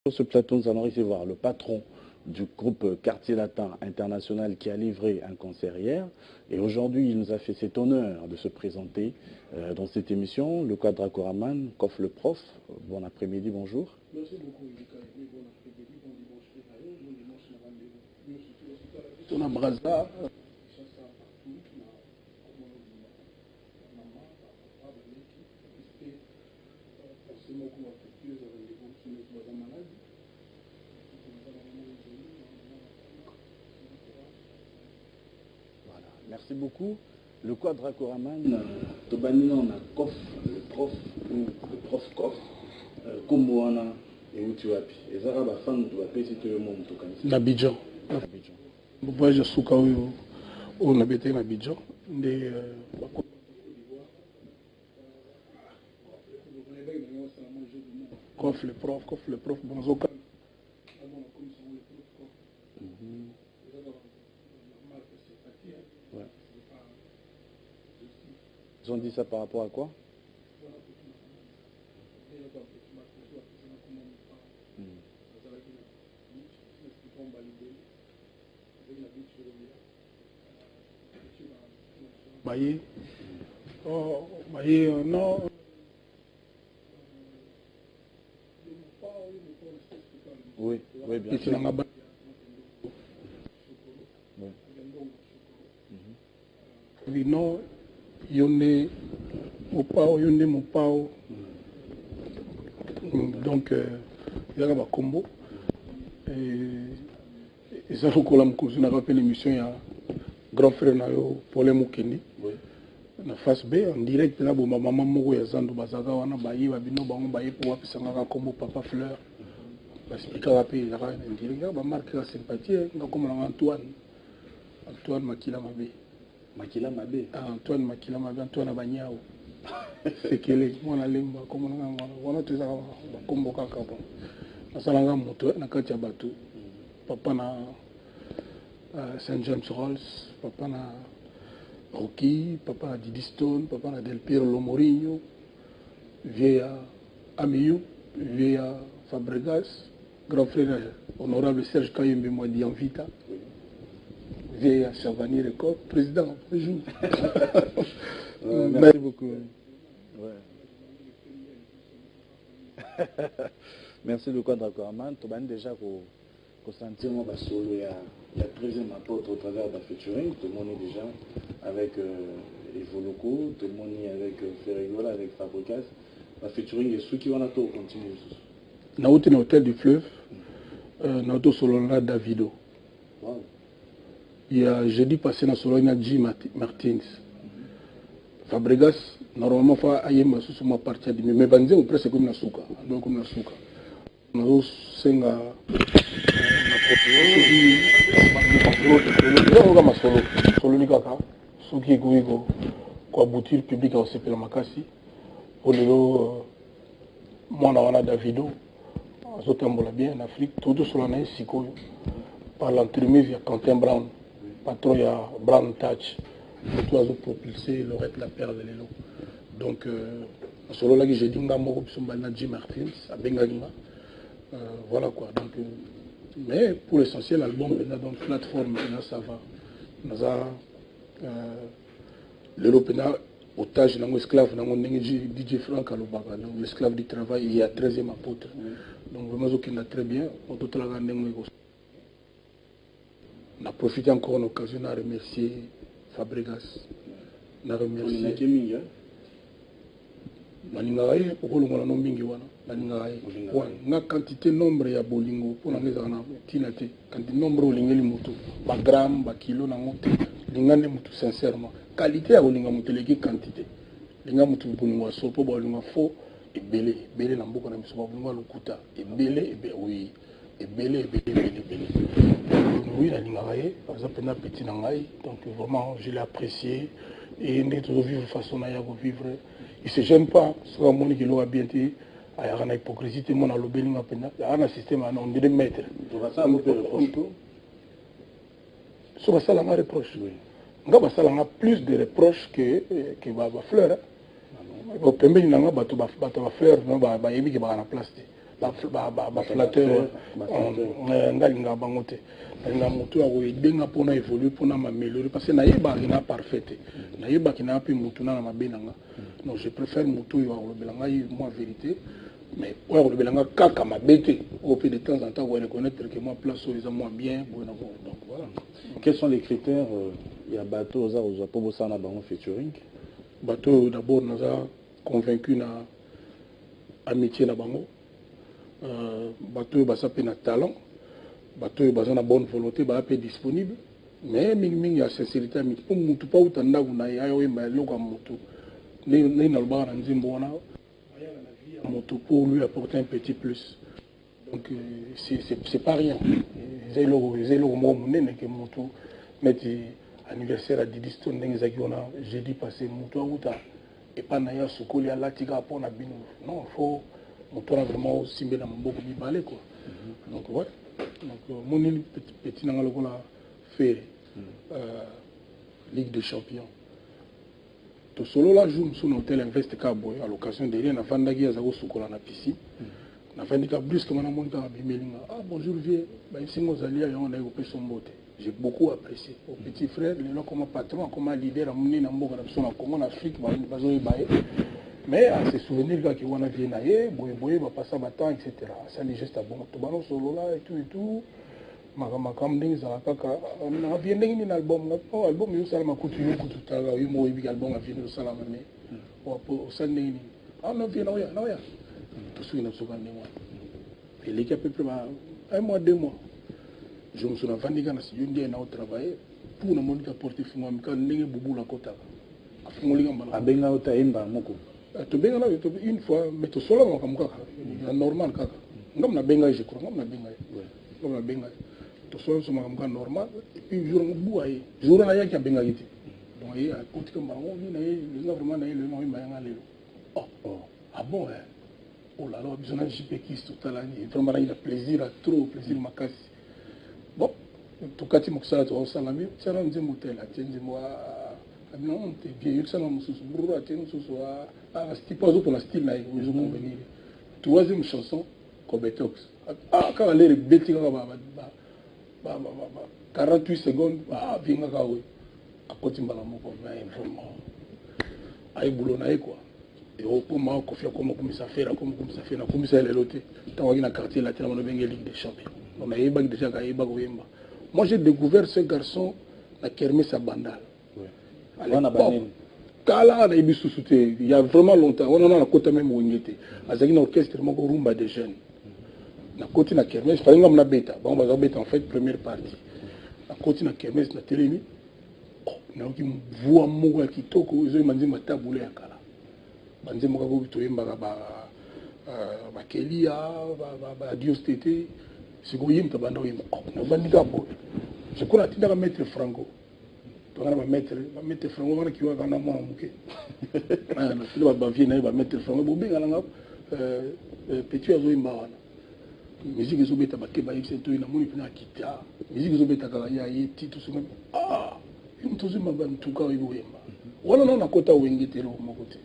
Sur ce plateau, nous allons recevoir le patron du groupe Quartier Latin International qui a livré un concert hier. Et aujourd'hui, il nous a fait cet honneur de se présenter dans cette émission. Le Quadraco Raman, Kof le prof. Bon après-midi, bonjour. Merci beaucoup, bon après-midi, bon dimanche, on a Braza. Voilà, merci beaucoup. Le Quadraco Raman, Tobanino, on a Kof, le prof, ou le prof Kof, Kumbuana et Utiwapi. Et Zara Bafan, tu vas payer si tu veux mon token. N'Abidjan. Voyage Souka on habitait en Abidjan. Kof le prof, Bonzoka. Ouais. Ils ont dit ça par rapport à quoi? Baye. Oh, Baye, non. Oui, oui, bien sûr. Oui, non, Yonde Mopao. Donc, il y a un combo. Et ça, faut qu'on a rappelé l'émission, il y a grand frère Paul Moukeni. Na face B en direct là, bon maman moko ya Zando Bazaga wana bayi babino bango bayi pour wapesanga kombo papa fleur. Basika rapé la en direct ba marque la sympathie ngakoma Antoine Makila Mabe. Makila Mabe. Ah, Antoine Makila Mabe, Antoine Banyao. C'est qu'elle mwana lemba comme on wana teza ba kombo kaka bon. Nasalanga moto na kati ya bato. Papa na Saint James Rolls, papa na Rocky, papa na Didi Stone, papa na Del Piero Lomorinho, vieille Amiou, vieille Fabregas, grand frère honorable Serge Kayembe Mwadi Anvita, vieille Chavani Record, président, bonjour. Merci beaucoup. Ouais. Merci le Quadraco Raman. Tu as déjà senti moi solo il y a 13e apporte au travers de la featuring. Tout le monde est déjà avec Evoluco, tout le monde est avec Ferrigola, avec Fabricas. La featuring est ceux qui vont à tout continuer. Dans l'hôtel du fleuve, dans solo là Davido. Wow. Il y a jeudi passé dans solo G Martins. Fabregas normalement faut aller sur ma partie de mais banze on presque comme na suka, donc comme na suka. Nous senga solo ni kaka soki ekuiko koabutir public aosepela makasi po lelo mwana wana Davido azotambola bien en Afrique totosola na ye sikoyo par l'entremise ya Quentin Brown patron ya Brown Touch surtout azopropulse Lorette la perle lelo donc solo laki j'ai dit ngamoko biso mbali na G Martins abengaki nga voilà quoi donc mais pour l'essentiel l'album est dans une plateforme là ça va nous a l'Européen otage dans esclave dans DJ Franck Alobaka donc l'esclave du travail il y a 13e apôtre donc vraiment qui n'a très bien on tout la gande on a profité encore l'occasion de remercier Fabregas na remercier Maningaye okolongola no mingi wana Maningaye na quantité nombre ya bolingo pour na ngeza na tinate quantité nombre olingeli mutu ba gramme ba kilo na ngote lingane mutu sincèrement qualité ya olinga mutu leki quantité linga mutu bolingo so po bolinga fo ebele na mboka na biso bolingo lokuta ebele oui ebele oui la lingaye par exemple na petit na ngai donc vraiment je l'ai apprécié et nous devons vivre façon à vivre. Il ne se gêne pas, ce que mon équipe a bien dit, il y a une hypocrisie, tout le monde a l'obéi, il y a un système, on dirait maître. Ça me fait reproche. Sur ça, on a reproche. Ça a plus de reproches que Fleur. Au pembe, il y a fleur, il y a place. baflateur ngalinga bango te nalinga motu akoedenga mpona évolue mpona m'améliorer parce que nayebaki na parfait te nayebaki na mpe motu na mabe nanga non je préfère motu oyo akolobela ngai moi vérité mais oyo akolobela nga kaka mabe te oyo mpe de temps en temps oyo reconnaître que moi place oyo eza moins bien boye na bongo donc voilà. Quels sont les critères ya bato oza kozwa mpo bosala na bango featuring? Bato oyo d'abord naza convaincu na amitié na bango, bato oyo baza mpe na talent, bato oyo baza na bonne volonté baa mpe disponible, mais mingi ya sincérité amitié mpo mutu mpa uta ndako na ye aya oyemba eloko ya motu ndenge nalobaka na nzembo wana ayaka na vie ya motu pour lui apporter un petit plus. Donc c'est pas rien. Eza eloko moko monene ke motu neti anniversaire à Didi Stone ndenge ezalaki wana jeudi passé motu auta epa na ye asukoli alati kaka mpo na bino non faut motu wana vraiment osimbela maboko mibale quoi. Donc ouais, donc moni petit nanga lokola fere Ligue des Champions to solo la jour mosusu na hôtel Invest ka boye à l'occasion de rien navandaki aza kosukola na piscine navandika brusquement namoni kaka bimelinga ah bonjour vieux baesinga ozali yango naye kopesa mbote. J'ai beaucoup apprécié. Au petit frère, le comme patron, comme leader, à mon Nambo, en Congo, en Afrique, mais à ces souvenirs qui ont vu naïe, boye, va passer à temps, etc. Ça n'est juste à bon. Tout ballon solo là et tout. Makam ding zalaka na vient d'un album, album yo sala makutu yo kutu tala yo mo ibi album a vient sala mané. O sanding ni. Ah non vient na ya. Tout ce qui n'a pas ni moi. Et les cap peu un mois 2 mois. Je me suis rendu compte que je suis travaillé pour ne pas porter fumant mais quand n'ai boubou la kota abenga ota imba moko to benga une fois mais to sola mo kam kaka normal kaka ngam na benga je crois ngam na benga to sola so kam kaka normal et puis jour boua jour na yaki benga yiti donc il a côté comme on vient na vraiment na le no imba nga lelo oh ah bon oh là là besoin de JP qui tout à l'heure vraiment il a plaisir à trop plaisir makasi. Bon, tout cas, tu m'as dit que tu as un motel, tu as non, tu es bien, tu as un style, troisième chanson, Kobetox. Ah, quand elle est bêtise, 48 secondes, ah, viens à côté de la moko, vraiment. Aïe, boulot, quoi. Et au moment où comme ça fait, comme ça, elle est lotée. Tu as un quartier là, tu as une Ligue des Champions. Moi j'ai découvert ce garçon à Kermesse à Bandal. Il y a vraiment longtemps. On en a la côte même où il était. Il y a un orchestre rumba des jeunes. La côte na Kermesse, il fallait que bêta. Bon, on va bêta en fait première partie. La côte na Kermesse na télémi. Oh, na qui voit moi qui toque aux yeux mandi ma taboulé à kala. Mandi moi ko bitoyemba ba Kelia ba Dios Tété. Si vous voyez, je crois que tu vas mettre Franco. Tu vas mettre Franco qui va gagner moi. Tu vas mettre Franco. Petit oiseau imbawana. Musique zo beta bakeba yipseto ina moni pina kita. Musique zo beta kala ya yeti tout ce même. Ah, une tous ma ban tuka yimba. Wala na kota wengete ro makote.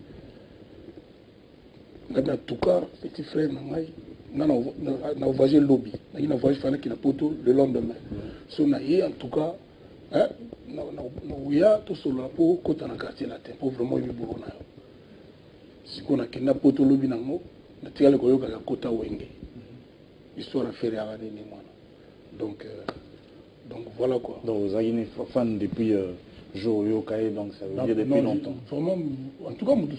Ngana tuka petit frère na ngai. Na voyagé lobby, na voyagé fana qui na poto le lendemain. So na en tout cas, na ouya to solo po kota na quartier latin pour vraiment y boulot na. Si qu'on a kena poto lobby nango, na tiale ko yoka kota wenge. Histoire à faire à ni mwana. Donc voilà quoi. Donc vous avez une fan depuis jour yoka donc ça veut dire depuis longtemps. Vraiment en tout cas mutu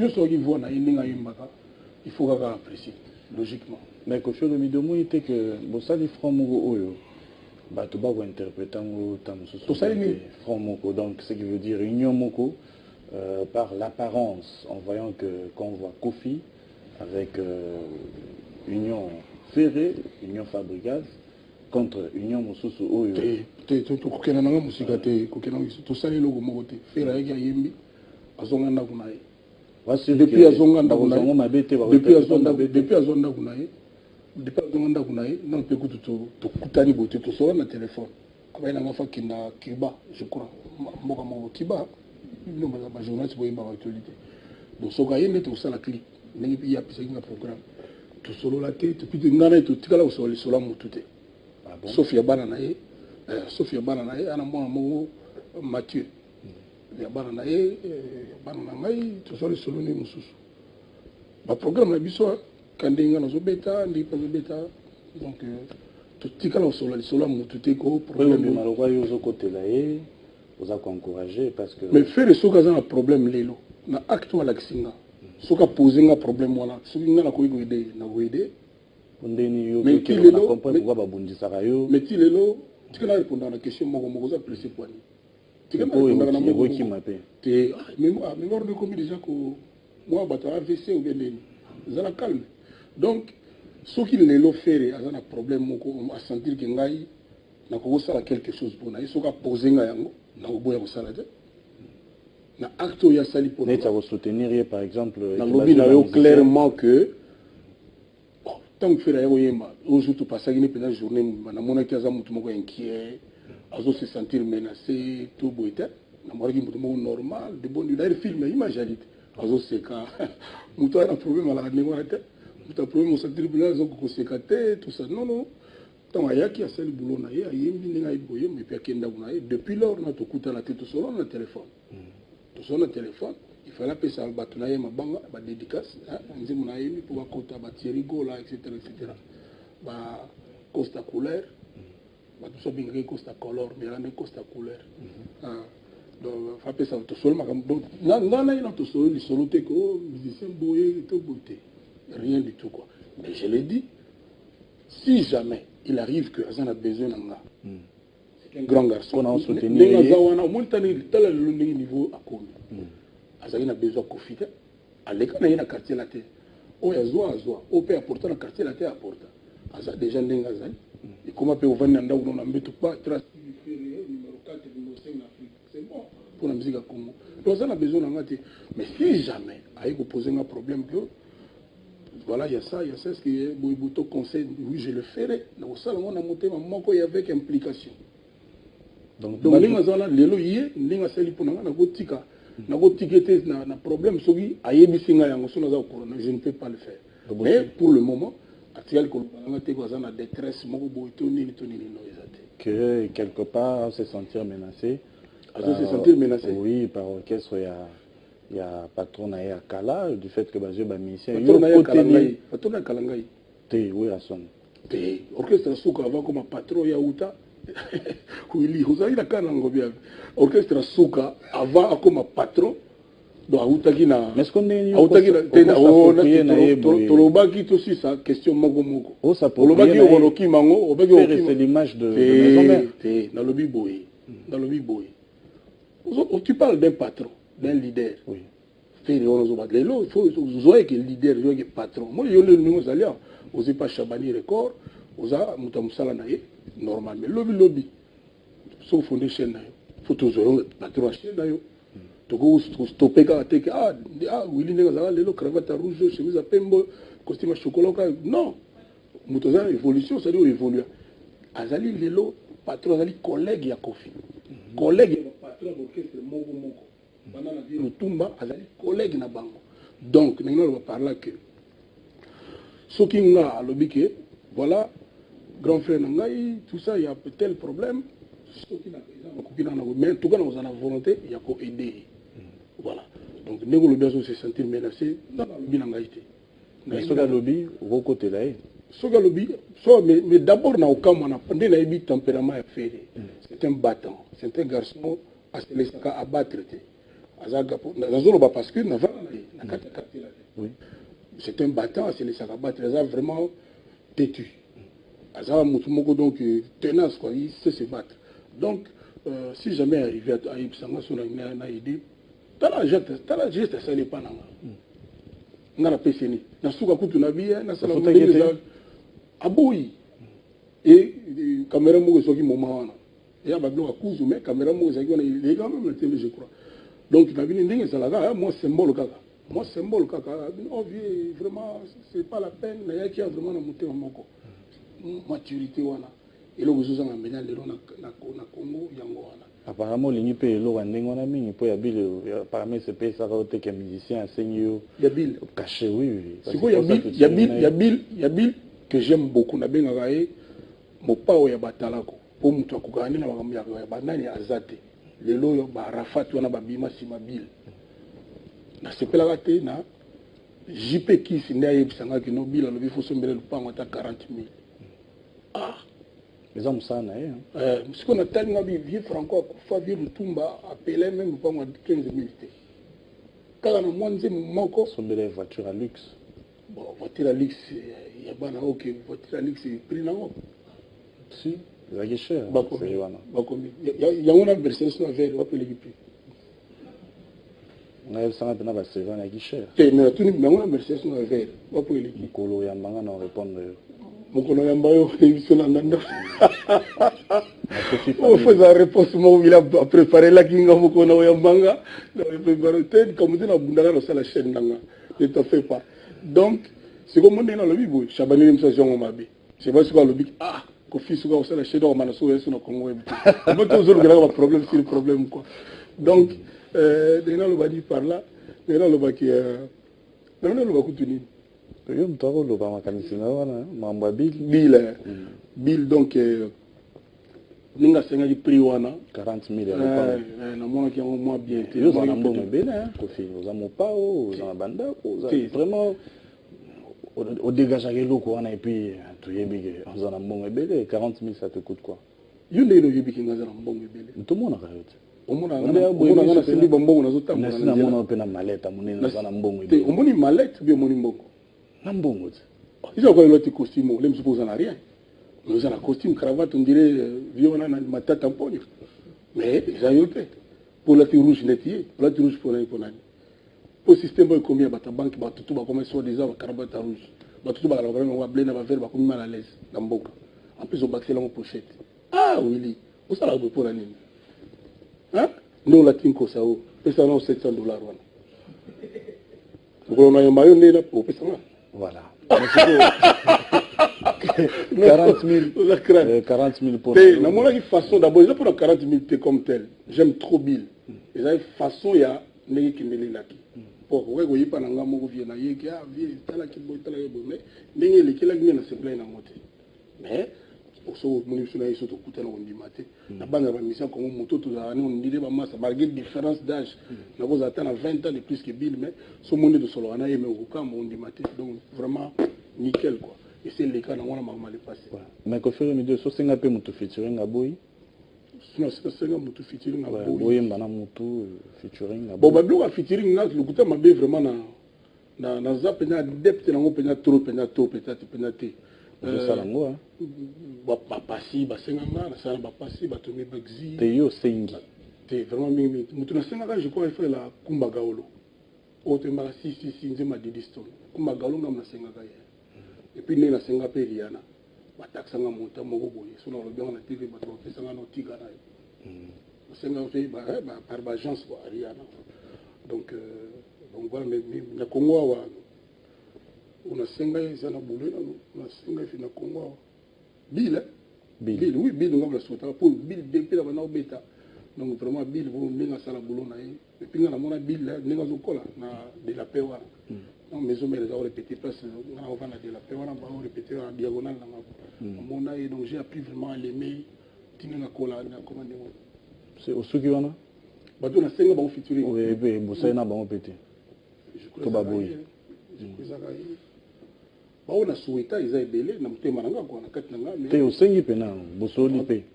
so qui voit na inga yimbaka, il faut qu'on apprécie. Logiquement. Mais quand je me demande, était que Bossali Fromoko Oyo, tu vas interpréter Fromoko, donc ce qui veut dire Union Moko, par l'apparence, en voyant qu'on voit Kofi avec Union Ferré, Union Fabricaz, contre Union Mosusu Oyo. Tu kokena nanga musika te, kokena to sali logo moko te. Ferré ya yembi, azonga kunaye. Depuis azonga kunaye non pe kutu to kutani bote to solo na téléphone abaina ngafa kinda Kiba je crois mboka moko Kiba no ba journaliste boyimba actualité donc soka yende to sala clip ndenge ya pisa kinga programme tosolola te topiti nga na ye totikala kosola lisolo ya motu te sauf ya bana na ye ana mwana moko Mathieu ya bana na ye bana na ngai tosola lisolo nde mosusu baprogramme na biso kandi nga nazobeta ndenge mpe azobeta donc totikala kosola lisolo ya motu te ko problème maloko yo ozokotela ye oza koencourage parce que mais fere soki aza na problème lelo na acte alakisi nga soki apose nga problème wana soki nga nakoki koyede nakoyede ndeni yo comprendre pourquoi babundisaka yo mais ti lelo tika na répondre na question moko oza pressé poani tika na répondre na moko te mémoire de commis déjà ko moi bato AVC ou bien nini ezala calme donc soki lelo fere aza na problème moko a sentir que ngai nakokosala quelque chose mpona ye soki apose nga yango nakoboya kosala te na acte oyo asali mpona soutenir par exemple nalobi na yo clairement que ntango fere aya koyemba oyo surtout pasaki ne mpenza journée namonaki aza motu moko inquiet azose sentir menacé to boye te namonaki motu moko normal de bon d'ailleurs film image ali te azoseka motu aya na problème alaka ndenge wana te motu a problème osentir mpenza azokokoseka te tout ça non non ntango ayaki asali boulot na ye ayembi ndenge ayi boyemba epuis akendako na ye depuis lors na tokutana te tosolana na téléphone tosolana na téléphone il fallait apesa bato na ye mabanga badédicace nzembo na yembi mpo bakota batieri gola etc bacosta couleur bato so abengaki costa color mais elande costa couleur donc apesa tosolo makambo donc nga na ye na tosolo lisolo te ko musicien boye to boye te rien du tout quoi mais je l'ai dit si jamais il arrive que Azan a besoin d'un gars. C'est un grand garçon. On a soutenu. Au moins, tu as le niveau à combien. Azan a besoin de profiter. À l'école, il y a un quartier la terre. Oh, il y a Zoa. Oh, peut apporter un quartier la terre apporte. Azan déjà un Azan. Et comment peut-on venir dans on a mis tout pas trace numéro 4 numéro 5 en Afrique. C'est bon pour la musique à Congo. Donc, Azan a besoin d'un gars. Mais si jamais, il vous poser un problème que voilà, il y a ça, ce qui est Boibuto conseil, oui, je le ferai. Dans ça, on a monté ma manque avec implication. Donc, l'ingazala, l'élo yé, l'ingazali pour n'a gotika, n'a gotiqueté, n'a problème, sogi, aïe, bisinga, je ne peux pas le faire. Mais pour le moment, que quelque part, se sentir menacé. Se sentir menacé. Oui, par orchestre, il y a patron à Kala, du fait que Bazio Bamisien. Patron à Kalangai. Oui, à son. Orchestre Souka avant comme patron Yaouta. Oui, vous avez la Kalango bien. Orchestre Souka avant comme patron. Donc, Aoutagina. Mais est-ce qu'on est Tolobaki aussi sa question Mogomoko. Oh, ça peut Tolobaki Oroki Mango, c'est l'image de maison mère. Dans le Biboy. Dans le Biboy. Tu parles d'un patron, d'un leader. Oui. Il faut que le leader, le patron. Moi, je le numéro alliant. Vous n'avez pas Chabani record. Vous avez Moutamoussala Naye. Normal. Mais lobby. Sauf fondé chaîne Nayo. Il faut toujours le patron chaîne Nayo. Togo stopper quand tu Willy Negazala, le cravate rouge, chemise à pembo, costume à chocolat. Non. Moutazan évolution, ça doit évoluer. Azali Lelo, patron, Azali collègue Yakofi. Collègue patron d'orchestre Mogo Mogo. Pendant la vie, Tumba, Azali collègue na bango. Donc, nous va parler que ce qui n'a à l'objet, voilà, grand frère Nangaï, tout ça, il y a tel problème. Mais en tout cas, nous avons la volonté, il y a qu'à aider. Voilà. Donc, nous avons besoin de se sentir menacés dans le lobby Nangaïté. Mais ce lobby, au côté là, mais d'abord, nous avons un tempérament à faire. C'est un battant, c'est un garçon à battre. Parce que c'est un battant, c'est les sacabattre, ils ont vraiment têtu. Donc, tenace, quoi, il sait se battre. Donc, si jamais arrivé à Ibsanga, on a aidé, tu as la geste, ça n'est pas là. On a la PCN. On a souka kutu na vie, on a ça la aboui. Et caméra mou soki moment. Et à Babylon à Kouzou, mais caméra mou soki on a les gars même la télé, je crois. Donc, il a vu une dingue, ça là, moi symbole kaka. Moi symbole kaka. Oh vraiment, c'est pas la peine. Il y a qui a vraiment monté en moko. Maturité voilà. Et là, vous avez un ménage de Congo, Yangoana. Apparemment, l'Union peut le rendre en ami, il peut y avoir parmi ces pays, ça va être musicien, enseignant. Il y a Bill. Caché, oui. C'est quoi, il y a Bill que j'aime beaucoup. Na ben agaye, mon pao ya batalako. Pour moi, tu as gagné na magambi ya banani azate. Le loyo ba Arafat wana ba bima si ma Bill. Na sepela gate na JP qui s'est né bisanga ki no Bill alobi faut sombele lupango ata 40 000. Ah. Les hommes ça na hein. Ce qu'on a tellement vieux franco faut vieux Lutumba appelé même lupango 15 000. Quand on a moins de moko sombele voiture à luxe. Bon, voiture à luxe, il y a pas OK, voiture à luxe c'est prix là. Si, c'est cher. Il y a une version sur la verre, on va payer plus. On a ça maintenant va se vendre à cher. Mais tout mais on a version sur la verre, on va payer plus. Mokolo ya mbanga na répondre. Mokolo ya mbayo émission na ndanda. On fait la réponse moi il a préparé la kinga mokolo ya mbanga, la préparer comme dit na bundala na sala chaîne nanga. Ne te fais pas. Donc, c'est comme on est dans le Bible, Chabani Msajon Mabi. C'est pas ce qu'on a dit. Ah, Kofi Souga au Sala Chedo Manasso et son Congo. On peut toujours regarder le problème, c'est le problème quoi. Donc, déjà le badi par là, déjà le baki, déjà le baku tuni. Yo mtaro le ba makanisina wana, mamba Bill donc ninga senga di prix wana 40 000 na mona ki ngo moi bien yo za na mbongo bena Kofi za mopao za banda vraiment au dégagage loko wana et puis tu yebi za na mbongo bele 40 000 ça te coûte quoi yo ndelo yebi ki nga za na mbongo bele tout monde rayote omona ngana sendi mbongo na zotamba na mona pe na maleta monene za na mbongo te omoni maleta bien moni mbongo na mbongo ils ont quoi l'autre costume les suppose en rien. Nous avons un costume, cravate, on dirait, violon, ma tête en pogne. Mais ils ont eu le fait. Pour la rouge, nettier, pour la rouge, pour l'année. Pour le système, il y a combien de banques, tout va commencer soit-disant, la cravate rouge. Tout va vraiment blé, on va faire, on va mal à l'aise, dans le boca. En plus, on va accélérer en pochette. Ah oui, où ça va pour l'année? Hein? Nous, la tinko, ça, on ça, on $700. Donc, on a un maillot, on est là pour ça. Voilà. 40 000 pour nous. Une façon d'abord, je prends 40 000 comme tel. J'aime trop Bill. Et une façon, il y a des qui me l'ont pour vous voyez pas dans la mot vient à y a vie tala qui boit tala mais les qui la gueule se plaint en moté. Mais pour ça, mon émission est surtout coûté on dit maté. La bande de mission comme moto tout ça, on dit pas masse malgré différence d'âge. Nous avons atteint 20 ans de plus que Bill, mais ce monde de solo on a aimé au camp on dit maté. Donc vraiment nickel quoi. Et c'est le cas dans mon mal passé. Mais que faire mes deux so senga pe mutu featuring aboy. Sinon c'est senga mutu featuring aboy. Aboy mbana mutu featuring aboy. Bon ba blo featuring na le kuta mabe vraiment na za pena depth na ngo pena trop peut-être pena té. Ça la ngo ba pasi ba senga na ça ba pasi ba tomi begzi. Te yo sengi. Te vraiment mutu na senga je crois il fait la kumba gaolo. O te mara si nzema didiston. Kumba gaolo na senga ga ya. Et puis nous, nous avons fait Rihanna. Nous avons monté mon robot. Nous avons fait TV, nous avons fait Tigana. Nous avons fait par agence Rihanna. Donc voilà, mais le Congo, on a 5 ans, on a boulé, on a 5 ans, on a Congo. Bill, oui, Bill, nous avons la sauté. Pour Bill, depuis la bêta. Donc vraiment, Bill, vous avez fait la boulot. Et puis nous avons Bill, nous avons fait de la paix. Non, mais on a répété place, on a de la paix, on a répété en diagonale. Donc j'ai appris vraiment à l'aimer. C'est au Sukiwana? On a 5 ans featuring. Oui, et puis vous savez, on a pété. Je crois que on a souhaité, ils ont belé, on a été malanga, on a 4 ans. Tu es au 5 ans, vous savez.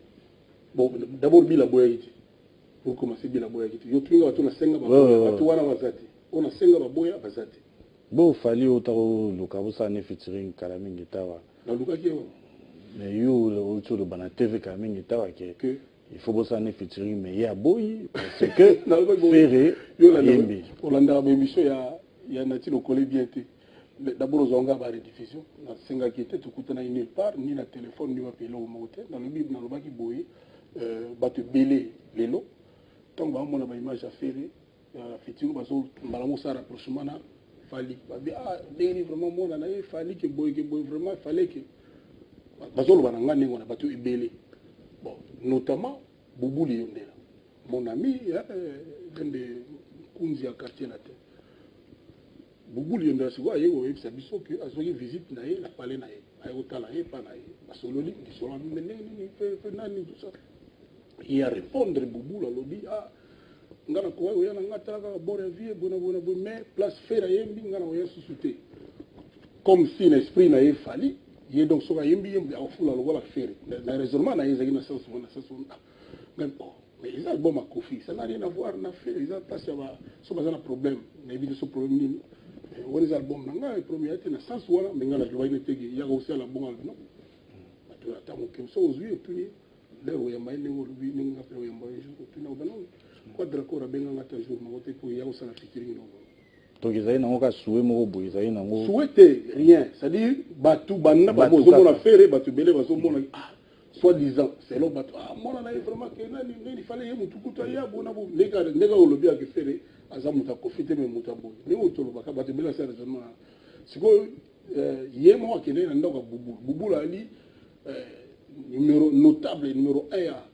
Bon, d'abord, Bila Boyagiti. Pour commencer, Bila Boyagiti. Yo tu as 5 ans, on a 5 ans, Boya Bazati. Bon, fallait autant le cabossa ne featuring Kalaming Gitawa. Dans le cas qui est. Mais yo, le Bana TV Kalaming Gitawa, il faut bosser ne featuring, mais il y a boy, parce que Ferré, Yembi. Pour l'andar, l'émission, il y a Nati le collègue bien été. D'abord, aux ongas, la rediffusion. Dans 5 ans qui était, tout coûte nulle part, ni la téléphone, ni la pélé au motel. Dans le Bible, dans le bas qui boy, te belé les lots. Tant que on a une image à Ferré, featuring, parce que ça rapprochement. Fallait vraiment moi il fallait que boy vraiment il fallait que bazolo bananga ningo na bato ibele bon notamment Boubouli Yondela mon ami de kunzi ya quartier la terre Boubouli Yondela siko ayeko yebisa biso ke azoki visite na ye na palais na ye ayotala ye pa na ye basololi lisolo meneni fe nani tout ça il a répondre Boubouli alobi ngana ko oya na ngata ka bore vie bona mais place faire yembi ngana oya susute comme si l'esprit na ye fali ye donc soka yembi afula lokola faire na raisonnement na yezaki na sens mais bon mais ils album à Kofi ça n'a rien à voir na faire ils ont passé ba so bazana problème na éviter ce problème nini on les albums nanga le premier était na sens wala mais ngana loba ile tegi ya aussi la bon non tu attends que so ozui et puis leo ya maile ngo lubi ninga pe ya mbaye jour tu na bana quoi d'accord benga ngata jour na wote pour ya usana featuring no donc ils avaient nango ka souhait moko boy ils avaient nango souhaité rien c'est-à-dire batu banna ba bozo mona faire batu belé bazo mona soi-disant c'est l'homme mona na vraiment que nani il fallait yemu tukuta ya bona bo nega olobi ak faire azamuta kofite me mutambo ni otolo baka batu belé ça raisonnement siko yemo akene na ndoka bubu ali numéro notable numéro 1 ya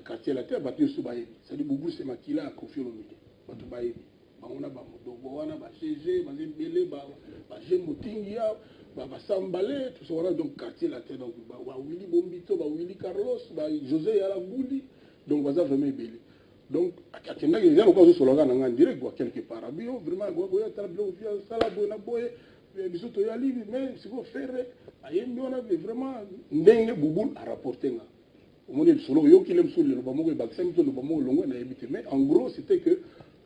quartier la terre batu subaye c'est-à-dire bubu c'est makila a confié au milieu batu baye bangona ba mudogo wana ba CG ba belé ba mutingia ba sambale tout ça voilà donc quartier la terre donc ba Willy Bombito ba Willy Carlos ba José Yalabouli donc baza vraiment belé donc akenda que zalo ko solo ngana ngana direct quoi quelque part abio vraiment go ya tablo via sala bona boye bisoto ya livi mais si vous faire ayembi wana vraiment ndenge bubul a rapporter nga omoni solo yo kilem solo lo bamoko ba sem to lo bamoko longo na yebite mais en gros c'était que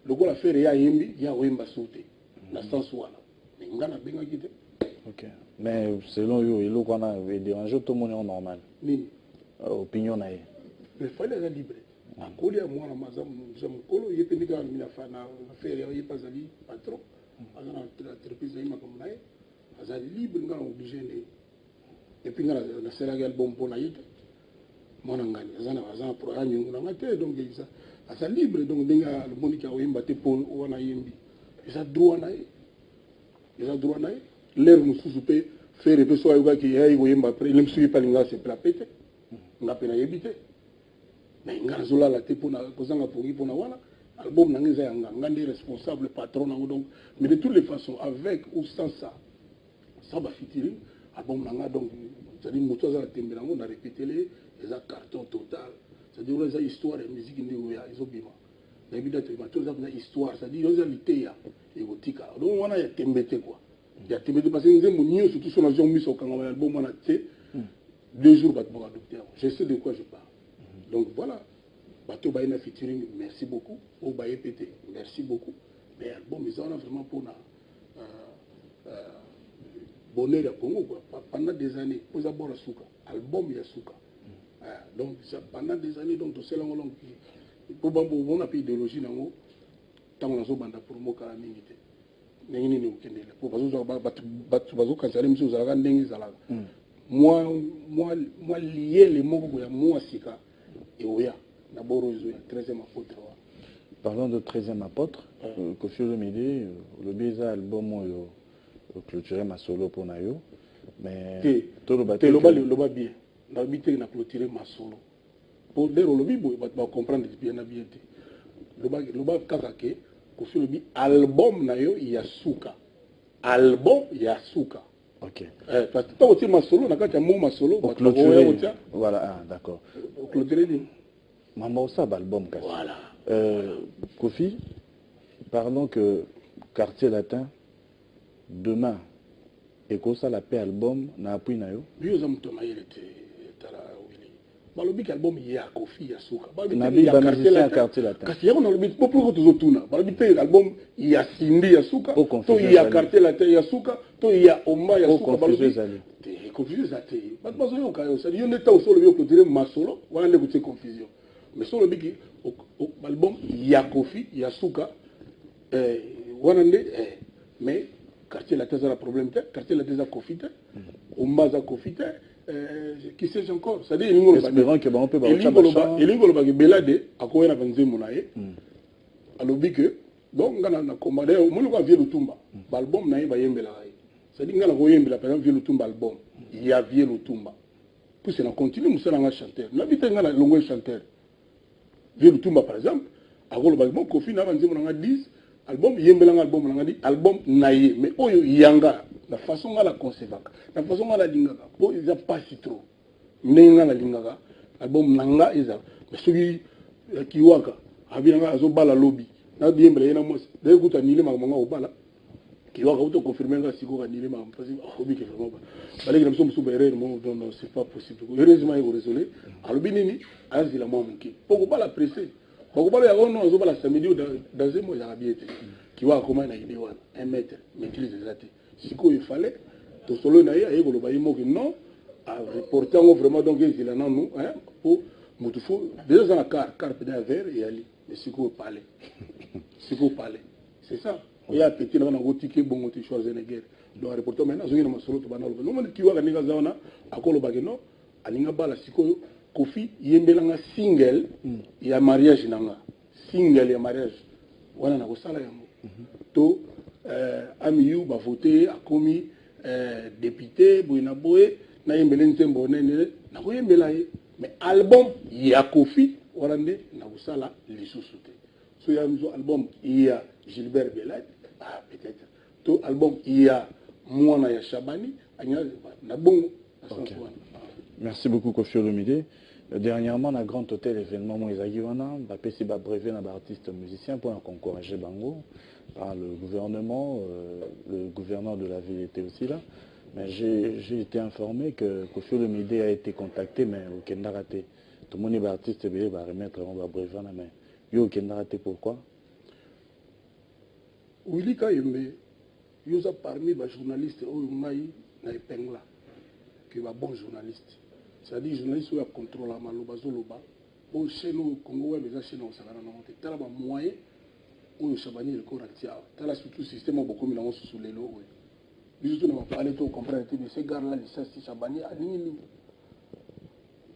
le gola faire ya yembi ya wemba sauter na sens wana ngana benga kite. OK mais selon yo il qu'on a dérangé tout le monde en normal ni opinion na ye mais fallait la libre akoli ya mwana mazam mkolo yepe nika mina fana faire ya yepa zali patron azana entreprise yima comme nae azali libre ngana obligé ne et puis ngana na sera album pour na yete mwana ngani azana programme ngana ngate donc ça asa libre donc denga le monika oyimba te pour wana yimbi esa droit nae l'air mususu pe faire pe so ayuka ki yayi oyimba après il me suit pas linga se plapete ngape na yebite mais ngana zola la te pour na kozanga pour na wana album nangiza yanga ngandi responsable patron nango donc mais de toutes les façons avec ou sans ça ba featuring album nanga donc c'est-à-dire moto za tembe nango na répéter les carton total c'est-à-dire les histoire de musique ndi ya izobima na bidate bato za histoire c'est-à-dire les liteya erotika donc wana ya tembete quoi ya tembete parce que nzembo nyo surtout sur la zone miso kanga album wana te 2 jours ba docteur je sais de quoi je parle donc voilà bato ba ina featuring merci beaucoup au ba pété merci beaucoup mais album ils ont vraiment pour na bonheur à Congo quoi pendant des années aux abords suka album ya suka donc ça pendant des années donc tout cela long pour bambo on a pas idéologie nango tango nazo banda pour moka la mingité nini ni ukendele pour bazo bazo kanzali mso zalaka ndenge zalaka moi lié les mots ya moi sika et oya na boro zo ya 13e apôtre. Parlons de 13e apôtre Kofi Olomide le beza album oyo clôturer ma solo pour nayo mais tout le bas bien n'habiter na clôturer ma solo pour dire le bibo va comprendre bien na bien le bas kakake Kofi Olomide album nayo yasuka album yasuka. OK parce que toi ma solo na kati ya mo ma solo voilà d'accord clôturer ni maman ça album kasi voilà Kofi parlons que quartier latin demain et que ça la paix album na appui na yo bio za mtu mayele te tala wili balobi album ya Kofi ya suka balobi ya quartier latin kasi yako na lobi pour tout tuna balobi te album ya Sindi ya suka to ya quartier latin ya suka to ya Omba ya suka balobi te confusion za te bat bazo yo kayo ça yo neta osolo bio ko dire masolo wana le ko confusion mais solo biki album ya Kofi ya suka wana nde mais quartier la thèse a problème quartier la thèse a confité on base a confité qui sait encore ça dit espérant que on peut ba elingolo ba belade akoya na banzemu nae alobi que donc ngana na commander mo ko vie lutumba ba album nae ba yembela ai ça dit ngana ko yembela par exemple vie lutumba album il y a vie lutumba puis c'est na continue musala nga chanteur na bitenga na longo chanteur Vieux Tumba par exemple agolo ba bon Kofi na banzimo nga 10 album yembela nga album nga di album naye mais oyo yanga la façon nga la concevaka la façon nga la lingaka po ils a pas si trop nenga na lingaka album nanga eza mais soki kiwaka abinanga azobala lobby na yembela yena mos de kuta nile manga obala kiwaka auto confirmer nga siko ka nile manga parce que obi ke vraiment ba leki na biso musu ba erreur non non c'est pas possible heureusement il résolé alobi nini azila mwa muki poko bala pressé poko bala ya ono azobala samedi dans un mois ya biete kiwaka koma na idée wana 1 mètre maîtrise exacte siko il fallait to solo na ye ayeko loba yimo que non à reporter vraiment donc ezila nanu hein pour mutufo déjà dans la car peut-être vert et ali mais siko parler siko parler c'est ça il y a petit na ngo ticket bongo ti Schwarzenegger donc reporter maintenant zo ngina masolo to banalo no mona kiwaka ninga zaona akolo bageno alinga bala siko Kofi yembelanga single ya mariage nanga single ya mariage wana na kosala yango to amiyu ba voter akomi député boyina boye na yembele ntembo nene na ko yembela ye mais album ya Kofi wana nde na kosala lisusu te so ya mzo album ya Gilbert Belad peut-être to album ya mwana ya Shabani anya na bongo okay. Merci beaucoup Kofi Olomide. Dernièrement, dans Grand Hôtel événement Moïsagi wana bapesi ba brevet na ba artiste musicien pour encourager bango par le gouvernement, le gouverneur de la ville était aussi là. Mais j'ai été informé que Kofi Olomide a été contacté mais au Kenda raté. Tout le monde est artiste et va remettre ba brevet na main. Yo au Kenda raté pourquoi? Willy Kayembe, yo za parmi ba journalistes oyo ngai na épingle que ba bon journaliste. C'est-à-dire journaliste qui contrôle la maloba zoloba au chaîne au Congo web les chaînes au Sahara non te tala ba moyen ou Shabani le correctia tala surtout système beaucoup mi na sous les lots oui biso na parler to comprendre que ces gars là les si Shabani a nini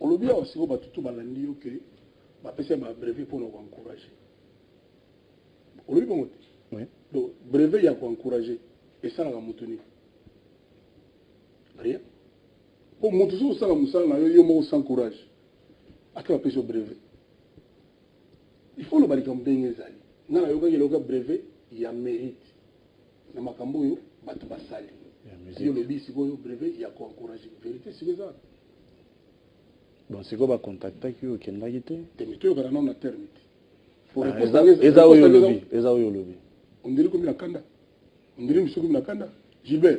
on le bien aussi ba tout balandi yo que ba pese ba brevet pour nous encourager on le bien oui donc brevet ya ko encourager et ça la mutuni rien pour montrer au sang musala yo mo sans courage aka pêche au brevet il faut le balikam bengezali na yo ka le brevet il y a mérite na makambo yo batu basali yo le bisi ko yo brevet il y a ko encourager vérité c'est ça bon c'est quoi ba contacter qui au Kenda gité temito kana na terme pour eza oyo lobi on dirait comme la kanda on dirait monsieur comme la kanda Gilbert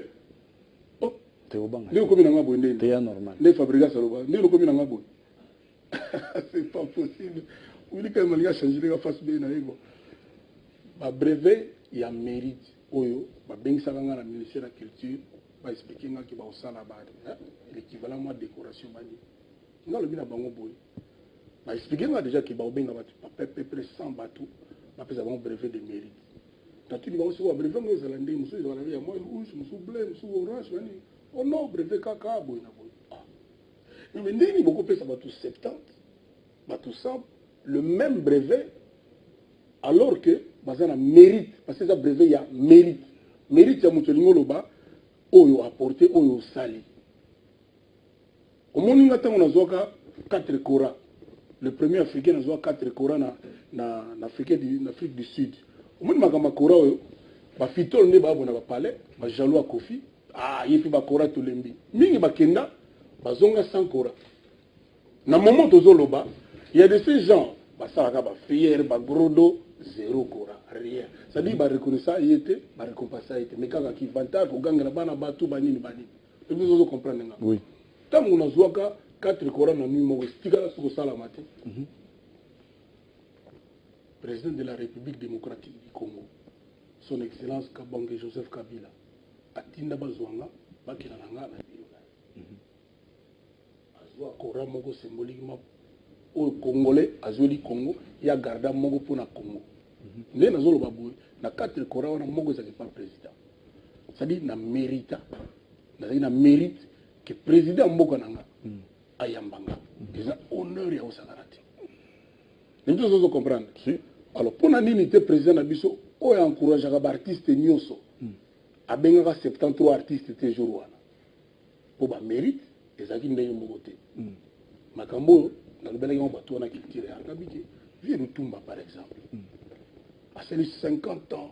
c'est normal. Les fabricants c'est pas possible. Vous dites qu'il y a changé la face bien na brevet il y a mérite oyo ba bengisa nga na ministère de la culture ba expliquer nga ki ba osala ba l'équivalent moi décoration bani nga le bina bango boy ba expliquer nga déjà ki ba obenga ba peu 100 bateau ba pesa bango brevet de mérite tatu ni ba aussi ba brevet ngo ezala ndé muso ezala ya moi rouge muso bleu muso orange bani oh non, brevet kaka, boy na boy. Mais n'est beaucoup plus ça va tout 70, va tout 100, le même brevet, alors que, bazana mérite, parce que ça brevet, il y a mérite. Mérite, il y a moutolingo loba, oyo apporté, oyo sali. Au monde, on a zoka 4 Korans. Le premier africain a zoka 4 Korans na Afrique du Sud. Au monde, ma Korans, ba fitol ne ba bona ba palais, ba jaloux à Kofi. Ah, il faut bakora tout lembi. Mingi bakenda, bazonga sans kora. Na moment tozoloba, il y a de ces gens, basaraka ba fier, ba grodo, zéro kora, rien. Ça dit ba reconnaissance y était, ba récompense y était. Mais quand qui vantage ko ganga bana ba tout banini banini. Vous comprenez nga. Oui. Tant on a zoaka 4 kora na nuit mo stika so sala matin. Président de la République démocratique du Congo, son excellence Kabange Joseph Kabila. Atinda bazwanga bakina nanga na biyo azwa kora moko symboliquement au congolais azweli Congo ya garda moko pour na Congo ndé nazolo baboy na 4 kora wana moko ezaki pas président ça dit na mérite na mérite que président mboka nanga ayambanga déjà honneur ya osagarati ndio zo comprendre alors pour na nini te président na biso o ya encourager ba artiste nyonso. Abengaka 73 artistes te jour wana. Pour ba mérite, ezaki ndenge moko te makambo na le belenge bato na culture ya kabike vie Lutumba par exemple asali 50 ans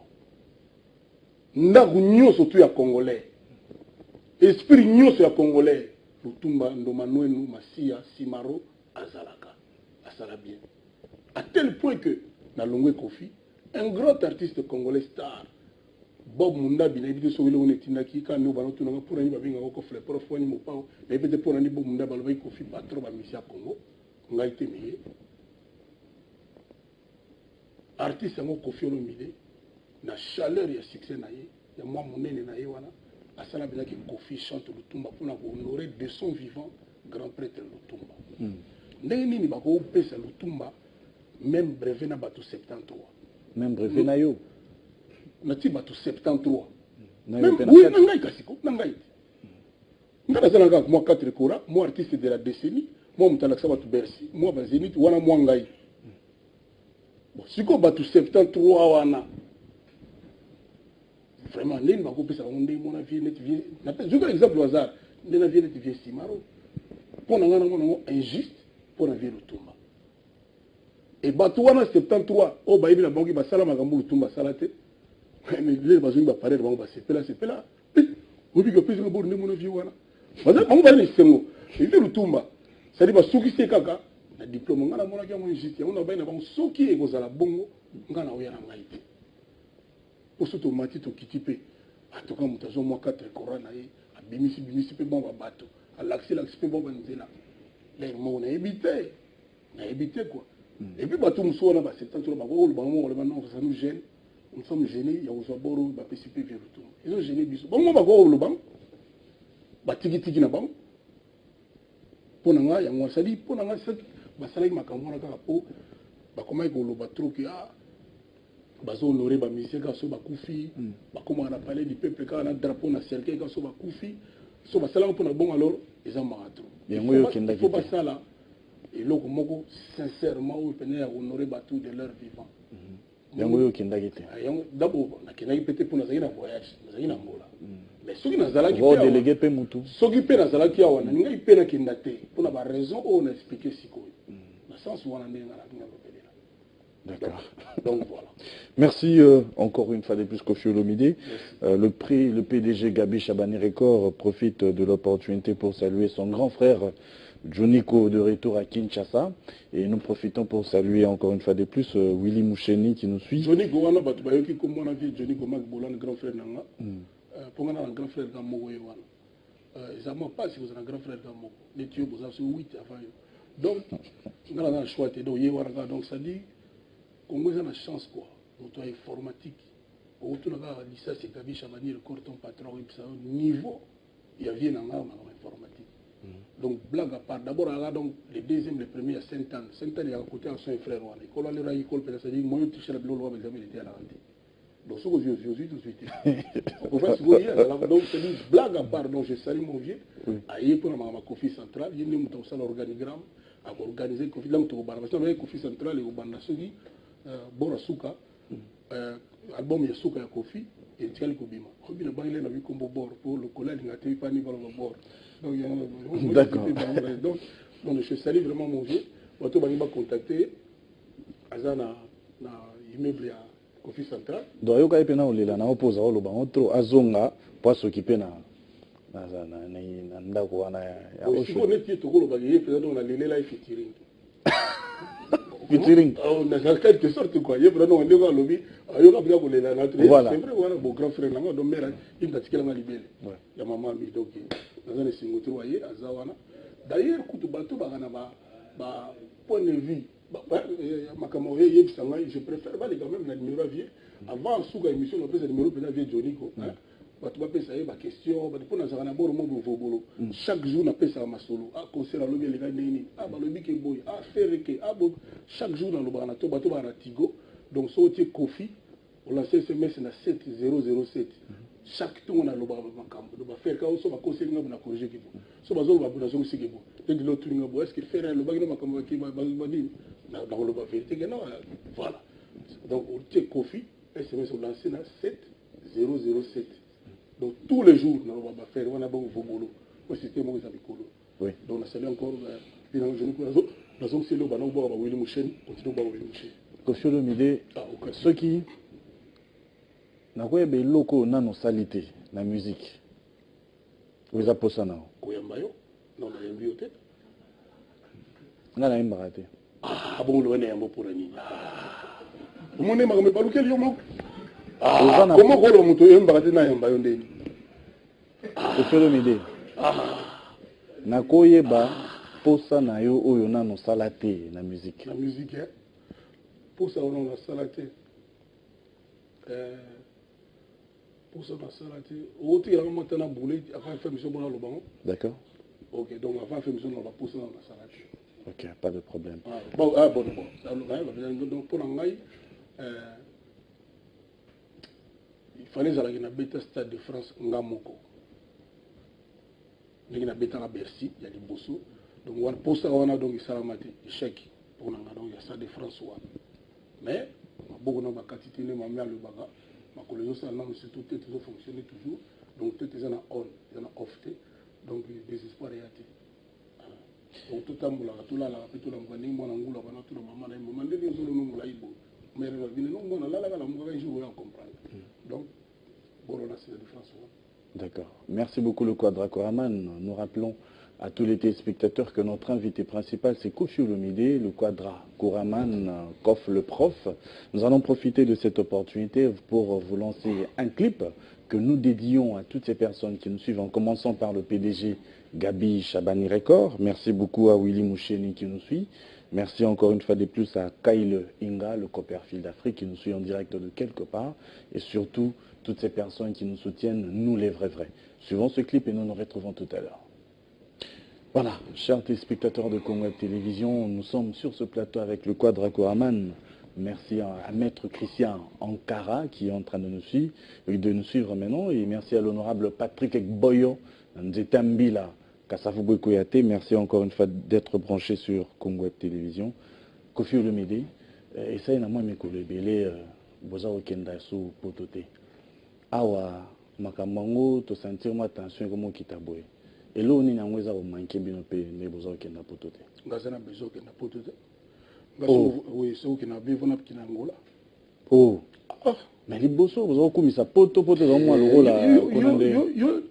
ndaku nyonso tu ya congolais esprit nyonso ya congolais Lutumba ndoma nwenu masia simaro azalaka asala bien à tel point que na longwe Kofi un grand artiste congolais star Bob Munda bina ebite so wele onetindaki ka no bano tunanga pour ni babinga ko fle prof wani mo pao na ebite pour ni Bob Munda balo bai Kofi patro ba misia Congo ngai temeye artiste ngo Kofi Olomide na chaleur ya succès na ye ya mwa monene na ye wana asala bila ki Kofi chante Lutumba pour na honorer de son vivant grand prêtre Lutumba ndenge nini bako pesa Lutumba même brevet na bato 73 même brevet na yo nati bato 73 même oui nangai kasiko nangai ngana zala ngaka moi 4 kora moi artiste de la décennie moi mutalaksa bato Bercy moi ba Zénith wana moi ngai bon siko bato 73 wana vraiment nini bako pesa bango ndenge mona vie net vie na pe juste exemple au hasard ndenge na vie net vie simaro pour na ngana ngana injuste pour na vie Lutumba et bato wana 73 o ba yibina bango ba sala makambo Lutumba salate mais les bazongi ba parler bango ba sepela obi ko pesa ngabo ndenge mona vie wana baza bango ba ni sengo vie Lutumba ça dit ba soki se kaka na diplôme ngana mona kya mo injuste on ba ina bango soki e kozala bongo ngana oyana ngai te pour surtout mati to kitipe en tout cas mutazo moi 4 corona et abimisi pe bon bato à l'accès pe bon banzela les mots na éviter quoi et puis bato muso na ba 70 ba ko ba mo le non ça nous gêne nous sommes gênés ya ozo boro ba participer vers le tour ils ont gêné biso bon ba ko le bang ba tiki na bang pona nga ya ngo sali pona nga ba sala makambo na ka po ba komai ko lo ba trop que bazo honorer ba musique so ba kufi ba comment on a parlé du peuple quand on a drapeau na cercle quand so ba kufi so ba sala pour na bon alors ils ont marathon il faut pas ça là et loko moko sincèrement ou peine à honorer ba tout de leur vivant yango yo kindaki te yango d'abord na kindaki peut-être pour na zaki na voyage na zaki na ngola mais soki na zalaki pe délégué pe mutu soki pe na zalaki ya wana ngai pe na kindate pour na ba raison on a expliqué sikoyo na sens wana ndenga na d'accord. Donc voilà. Merci encore une fois de plus Kofi Olomide. Le PDG Gabi Chabani Record profite de l'opportunité pour saluer son grand frère Joniko de retour à Kinshasa. Et nous profitons pour saluer encore une fois de plus Willy Moucheni qui nous suit. Joniko wana batu bayoki ko mona vie Joniko Mak Bolan grand frère nanga. Pour ngana grand frère ga mogo ye wana. Ezama pas si vous avez un grand frère ga mogo. Les tuyaux vous avez 8 avant. Donc ngana na choix te do ye wana donc ça dit Congo a la chance quoi, notre informatique. Au tout le cas, l'ISA c'est Gabi Chabani, le corps ton patron, niveau, il y a bien en informatique. Donc blague à part, d'abord donc les deuxièmes, les premiers à 5 ans. 5 ans il y a côté à son frère. L'école à l'école, c'est-à-dire moi je touche la loi, mais jamais était à la rentrée. Donc ce que je suis tout de suite. En fait, donc c'est une blague à part, donc je salue mon vieux. Aïe pour ma Kofi centrale, il y a une organigramme à organiser Kofi, là on va Kofi centrale et au Bandasogi. Bora Suka, album ya Suka ya Kofi, et Tchali Kobima. Kobina Bangla n'a vu comme bord pour le collègue n'a pas ni bord. D'accord. Donc je salue vraiment mon vieux. Bato Baniba contacté Azana na immeuble ya Kofi Central. Donc yoka epena olela na opposa olo bango trop azonga pour s'occuper na ndako wana ya osho. Si on est pied to kolo bagé président na lelela featuring. Featuring. On a quelque sorte quoi. Il y a vraiment un débat lobby. Il y a bien qu'on est là. C'est vrai, voilà, mon grand frère, là, donc mère, il m'a dit qu'elle m'a libéré. Il y a maman, donc, dans un single troyer, à Zawana. D'ailleurs, coup de bateau, bah, point de vue, ma camarade, je préfère aller quand même la numéro à vie. Avant, sous la émission, on peut se numéro peut-être vieux Joniko. Tu vas penser à question, pour nous avoir un bon moment chaque jour on appelle ça à ma solo. Ah, concert à l'objet les gars néni. Ah, bah le bic est boy. Ah, faire que ah bon. Chaque jour dans le bar, on bateau bar Tigo. Donc ça c'est Kofi. On lance SMS na 7007. Chaque tour on a le bar macam. Le bar faire quand on va conseiller on a corriger qui bon. So bazol va pour qui bon. Dès que l'autre ligne bon, est-ce qu'il fait le bar macam qui va dire dans le bar vérité que non. Voilà. Donc on tient Kofi. SMS on lance na 7007. Donc tous les jours, on va faire un bon boulot. Moi, c'était mon ami. Oui. Donc, on a salué encore. Nous avons salué le Banon Boa Willy Mouchen. Continuons Boa Willy Mouchen. Kofi Olomide, ceux qui n'ont pas eu locaux dans nos salités, dans la musique. Vous avez posé ça. Koyambayo. Non, on a un bioté. On a un baraté. Ah bon, le nez est un peu pour un nid. Mon nez m'a pas lu quel yom. Comment on a monté un baraté dans un bayon de Kofi Olomide. Nakoyeba posa na yo oyo na no salate na musique. La musique hein. Pour ça on a salaté. Pour ça on a salaté. Au tir on maintenant boulé avant faire mission bon le banc. D'accord. OK, donc avant faire mission on va pour ça on a salaté. OK, pas de problème. Bon donc pour ngai il fallait aller na beta stade de France ngamoko. Il y a des à Bercy, il y a des bossous. Donc, on pose ça, on a donc salamati, échec pour nous, il y a ça de François. Mais, beaucoup de quantité, ma mère le baga, ma collègue, ça n'a surtout toujours fonctionné toujours. Donc, tout est en on, il y en a off. Donc, désespoir est athée. Donc, tout le monde, tout là, tout le monde, mon angoula, tout le monde, mon moment, les autres, nous, là, mais nous, là, on comprend. Donc, bon, on a c'est de François. D'accord. Merci beaucoup le Quadra Koraman. Nous rappelons à tous les téléspectateurs que notre invité principal c'est Kofi Olomide, le Quadra Koraman, Kof le prof. Nous allons profiter de cette opportunité pour vous lancer un clip que nous dédions à toutes ces personnes qui nous suivent, en commençant par le PDG Gabi Chabani Record. Merci beaucoup à Willy Moucheni qui nous suit. Merci encore une fois de plus à Kyle Inga, le Copperfield d'Afrique, qui nous suit en direct de quelque part. Et surtout, toutes ces personnes qui nous soutiennent, nous les vrais. Suivons ce clip et nous nous retrouvons tout à l'heure. Voilà, chers téléspectateurs de Congo Télévision, nous sommes sur ce plateau avec le Quadra Koraman. Merci à Maître Christian Ankara qui est en train de nous suivre maintenant. Et merci à l'honorable Patrick Boyo, Nzetambila Kassafouboui Kouyate. Merci encore une fois d'être branché sur Congo Télévision. Kofi Olomide, et ça, il y a moi mes collègues, Boza Okenda sous Potote. Awa, Makamango, to sentir ma tension comme Kitaboy. Et là, on est en train de manquer bien mais Boza Okenda Potote. Gazana Bezo Okenda Potote. Oui, c'est où qui n'a besoin de Angola. Oh, mais les bosso, vous avez commis ça, poto, dans moi, le rôle là.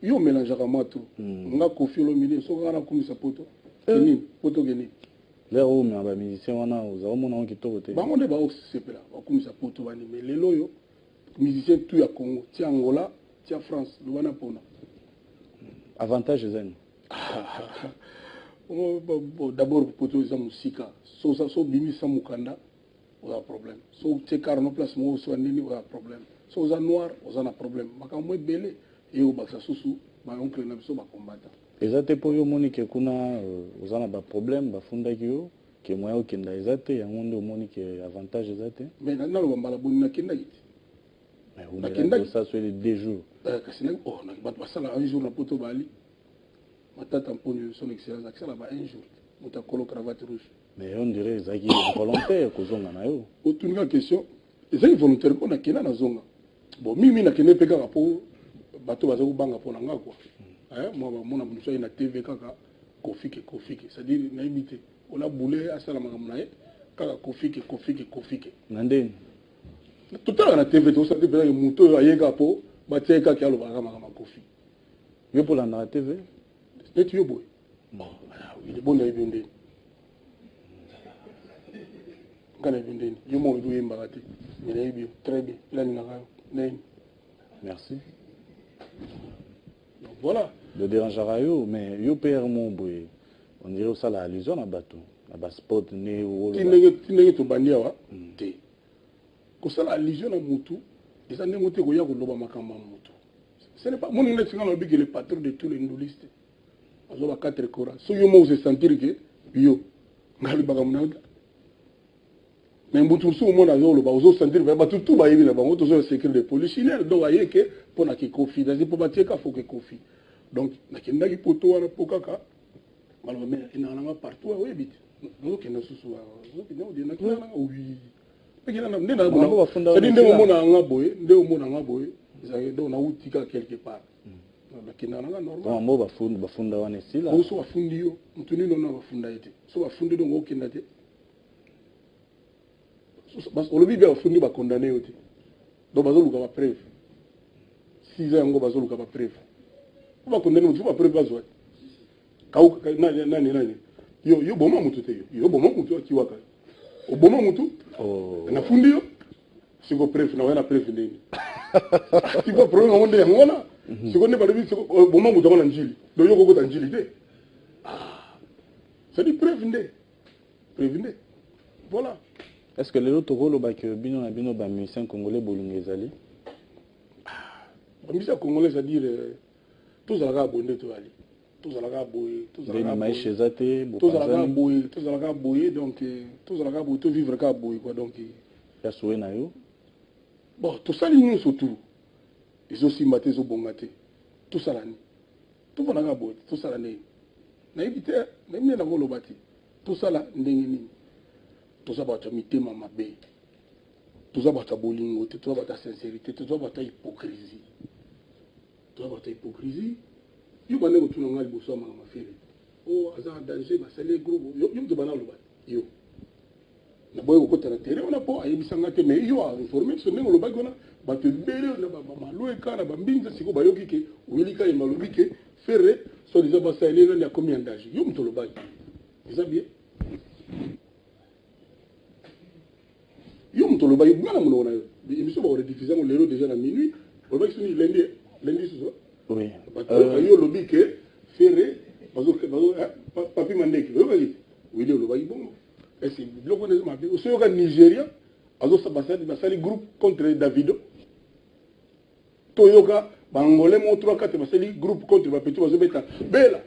Yo mélange à moi tout. On a Kofi Olomide, so on a commis ça poto. Keni, poto Keni. Là où mais les musiciens, on a, vous avez mon qui tote. Bah, on est pas aussi c'est là. On commis ça poto, mais les loyo, musiciens tout à Congo, tiens Angola, tiens France, le wana pona. Avantage zen. D'abord poto za musika. So bimi sa mukanda. On a un problème. Si tu as 40 places, on a un problème. Si on a noir, on a un problème. Si on a belé, et on a un oncle et un combattant. Et ça, tu peux dire que vous avez un problème, que moi, je suis exact, et un avantage exact. Mais maintenant, on va la kenda. Mais vous avez ça sur les 2 jours. Oh, on va ça un jour, la poto bali. Ma tante tamponne son excellence, ça là un jour. On t'a collé cravate rouge. Mais on dirait que c'est volontaire que vous avez. Autre question, c'est volontaire qu'on a kena na zonga. Bon, mimi na kene peka pour bateau bazo banga pour nanga quoi. Moi mon abonnement sur na TV kaka Kofi, c'est-à-dire na imité. On a boulé à ça la magamnae kaka Kofi. Nandé. Tout à l'heure na TV tout ça te peka muto ayega po batie kaka lo baga magama Kofi. Yo pour la TV. Et tu yo boy. Bon, il est bon na ibinde. Très bien. Merci. Donc voilà. Le dérangera yo, mais yo père mon boy. On dirait ça la allusion à bateau. À bas spot né ou to bandia wa. Té. Ko ça la allusion à mutu. Et ça ne moté ko ya ko loba makamba mutu. Ce n'est pas mon ngi singa no bigi le patron de tous les ndulistes. Azoba 4 kora. So yo mo se sentir que yo ngali bagamna. Mais Moutousou, mon avis, on va sentir que tout va y aller. On va secret de police. Il y a donc ailleurs que pour na qui Kofi. C'est pour bâtir qu'il faut que Kofi. Donc, na qui n'a qui poto na pokaka. Alors mais il y en a partout. Oui, vite. Nous qui nous soucions. Nous qui nous disons que oui. Mais il y en a n'est pas. C'est-à-dire que mon anga boy, de mon anga boy. C'est donc na outika quelque part. bakenda nanga normal donc mo bafunda wana esila so bafundi yo mutu nini ona bafunda ete so bafundi donc okenda te olobi bia bafundi bakondane yo te donc bazoluka bapreuve 6 ans yango bazoluka bapreuve po bakondane mutu po bapreuve bazwa kauka nani yo boma mutu te yo boma mutu akiwaka oboma mutu nafundi yo siko preuve na wana preuve nini siko problème ngonde yango siko ne balobi siko boma mutu ngona njili do yo kokota njili te c'est du preuve nde voilà. Est-ce que les autres rôles que bino na bino ba musicien congolais bolunga ezali ba musicien congolais c'est-à-dire tous à la bonne to ali tous à la boye tous à la maïs chez até tous à la boye donc tous à la boye to vivre ka boye quoi donc ya soué na yo bon tout ça ligne surtout ils aussi maté zo bongate tout ça là ni tout bona ka boye tout ça là ni na ibité na mine na ngolo bati tout ça là ndenge ni tout ça bato mitema mabe tout ça bato bolingo tout ça bato sincérité tout ça bato hypocrisie yo bane ko tuna ngali boso ma mafere o aza danger ba sale groupe yo mto bana lo ba yo na boy ko kotana tere ona po ayebisanga te mais yo a informer so nengo lo ba gona bato bele na ba malo ekana ba mbinza siko ba yoki ke wilika e malobi ke ferre so déjà ba sale na combien d'âge yo mto lo ba ça bien yo mto lo ba yo ngana mona yo émission ba rediffuser mo lelo déjà na minuit o ba suni lundi ce soir. Oui. Yo lobby que ferré papi mandeki oui le lobby bon et c'est le connaît ma vie aussi au Nigeria azo basali groupe contre Davido Toyoka bangolais mo 3-4 basali groupe contre ba petit bazo beta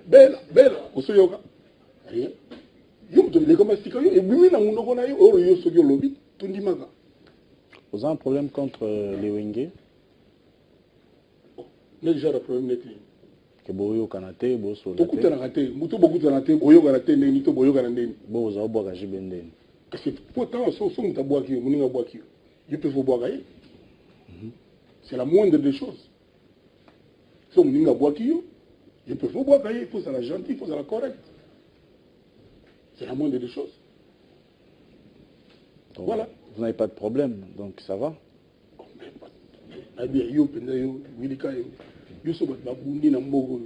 bela aussi yoka rien yo to le comme stika yo e bimi na mundo kona yo yo so yo lobby tundimaka. Vous avez un problème contre les Wenge? Déjà le problème n'est que boyo kanate bo so la tout kanate muto boku kanate boyo kanate ndeni to boyo kanate bo za boka jibendeni parce que pourtant so mutabwa ki muninga bwa ki je peux vous boire c'est la moindre des choses so muninga bwa ki je peux vous boire il faut ça la gentil il faut ça la correct c'est la moindre des choses donc, voilà vous n'avez pas de problème donc ça va yo penza yo wilika yo so ba bundi na mbogo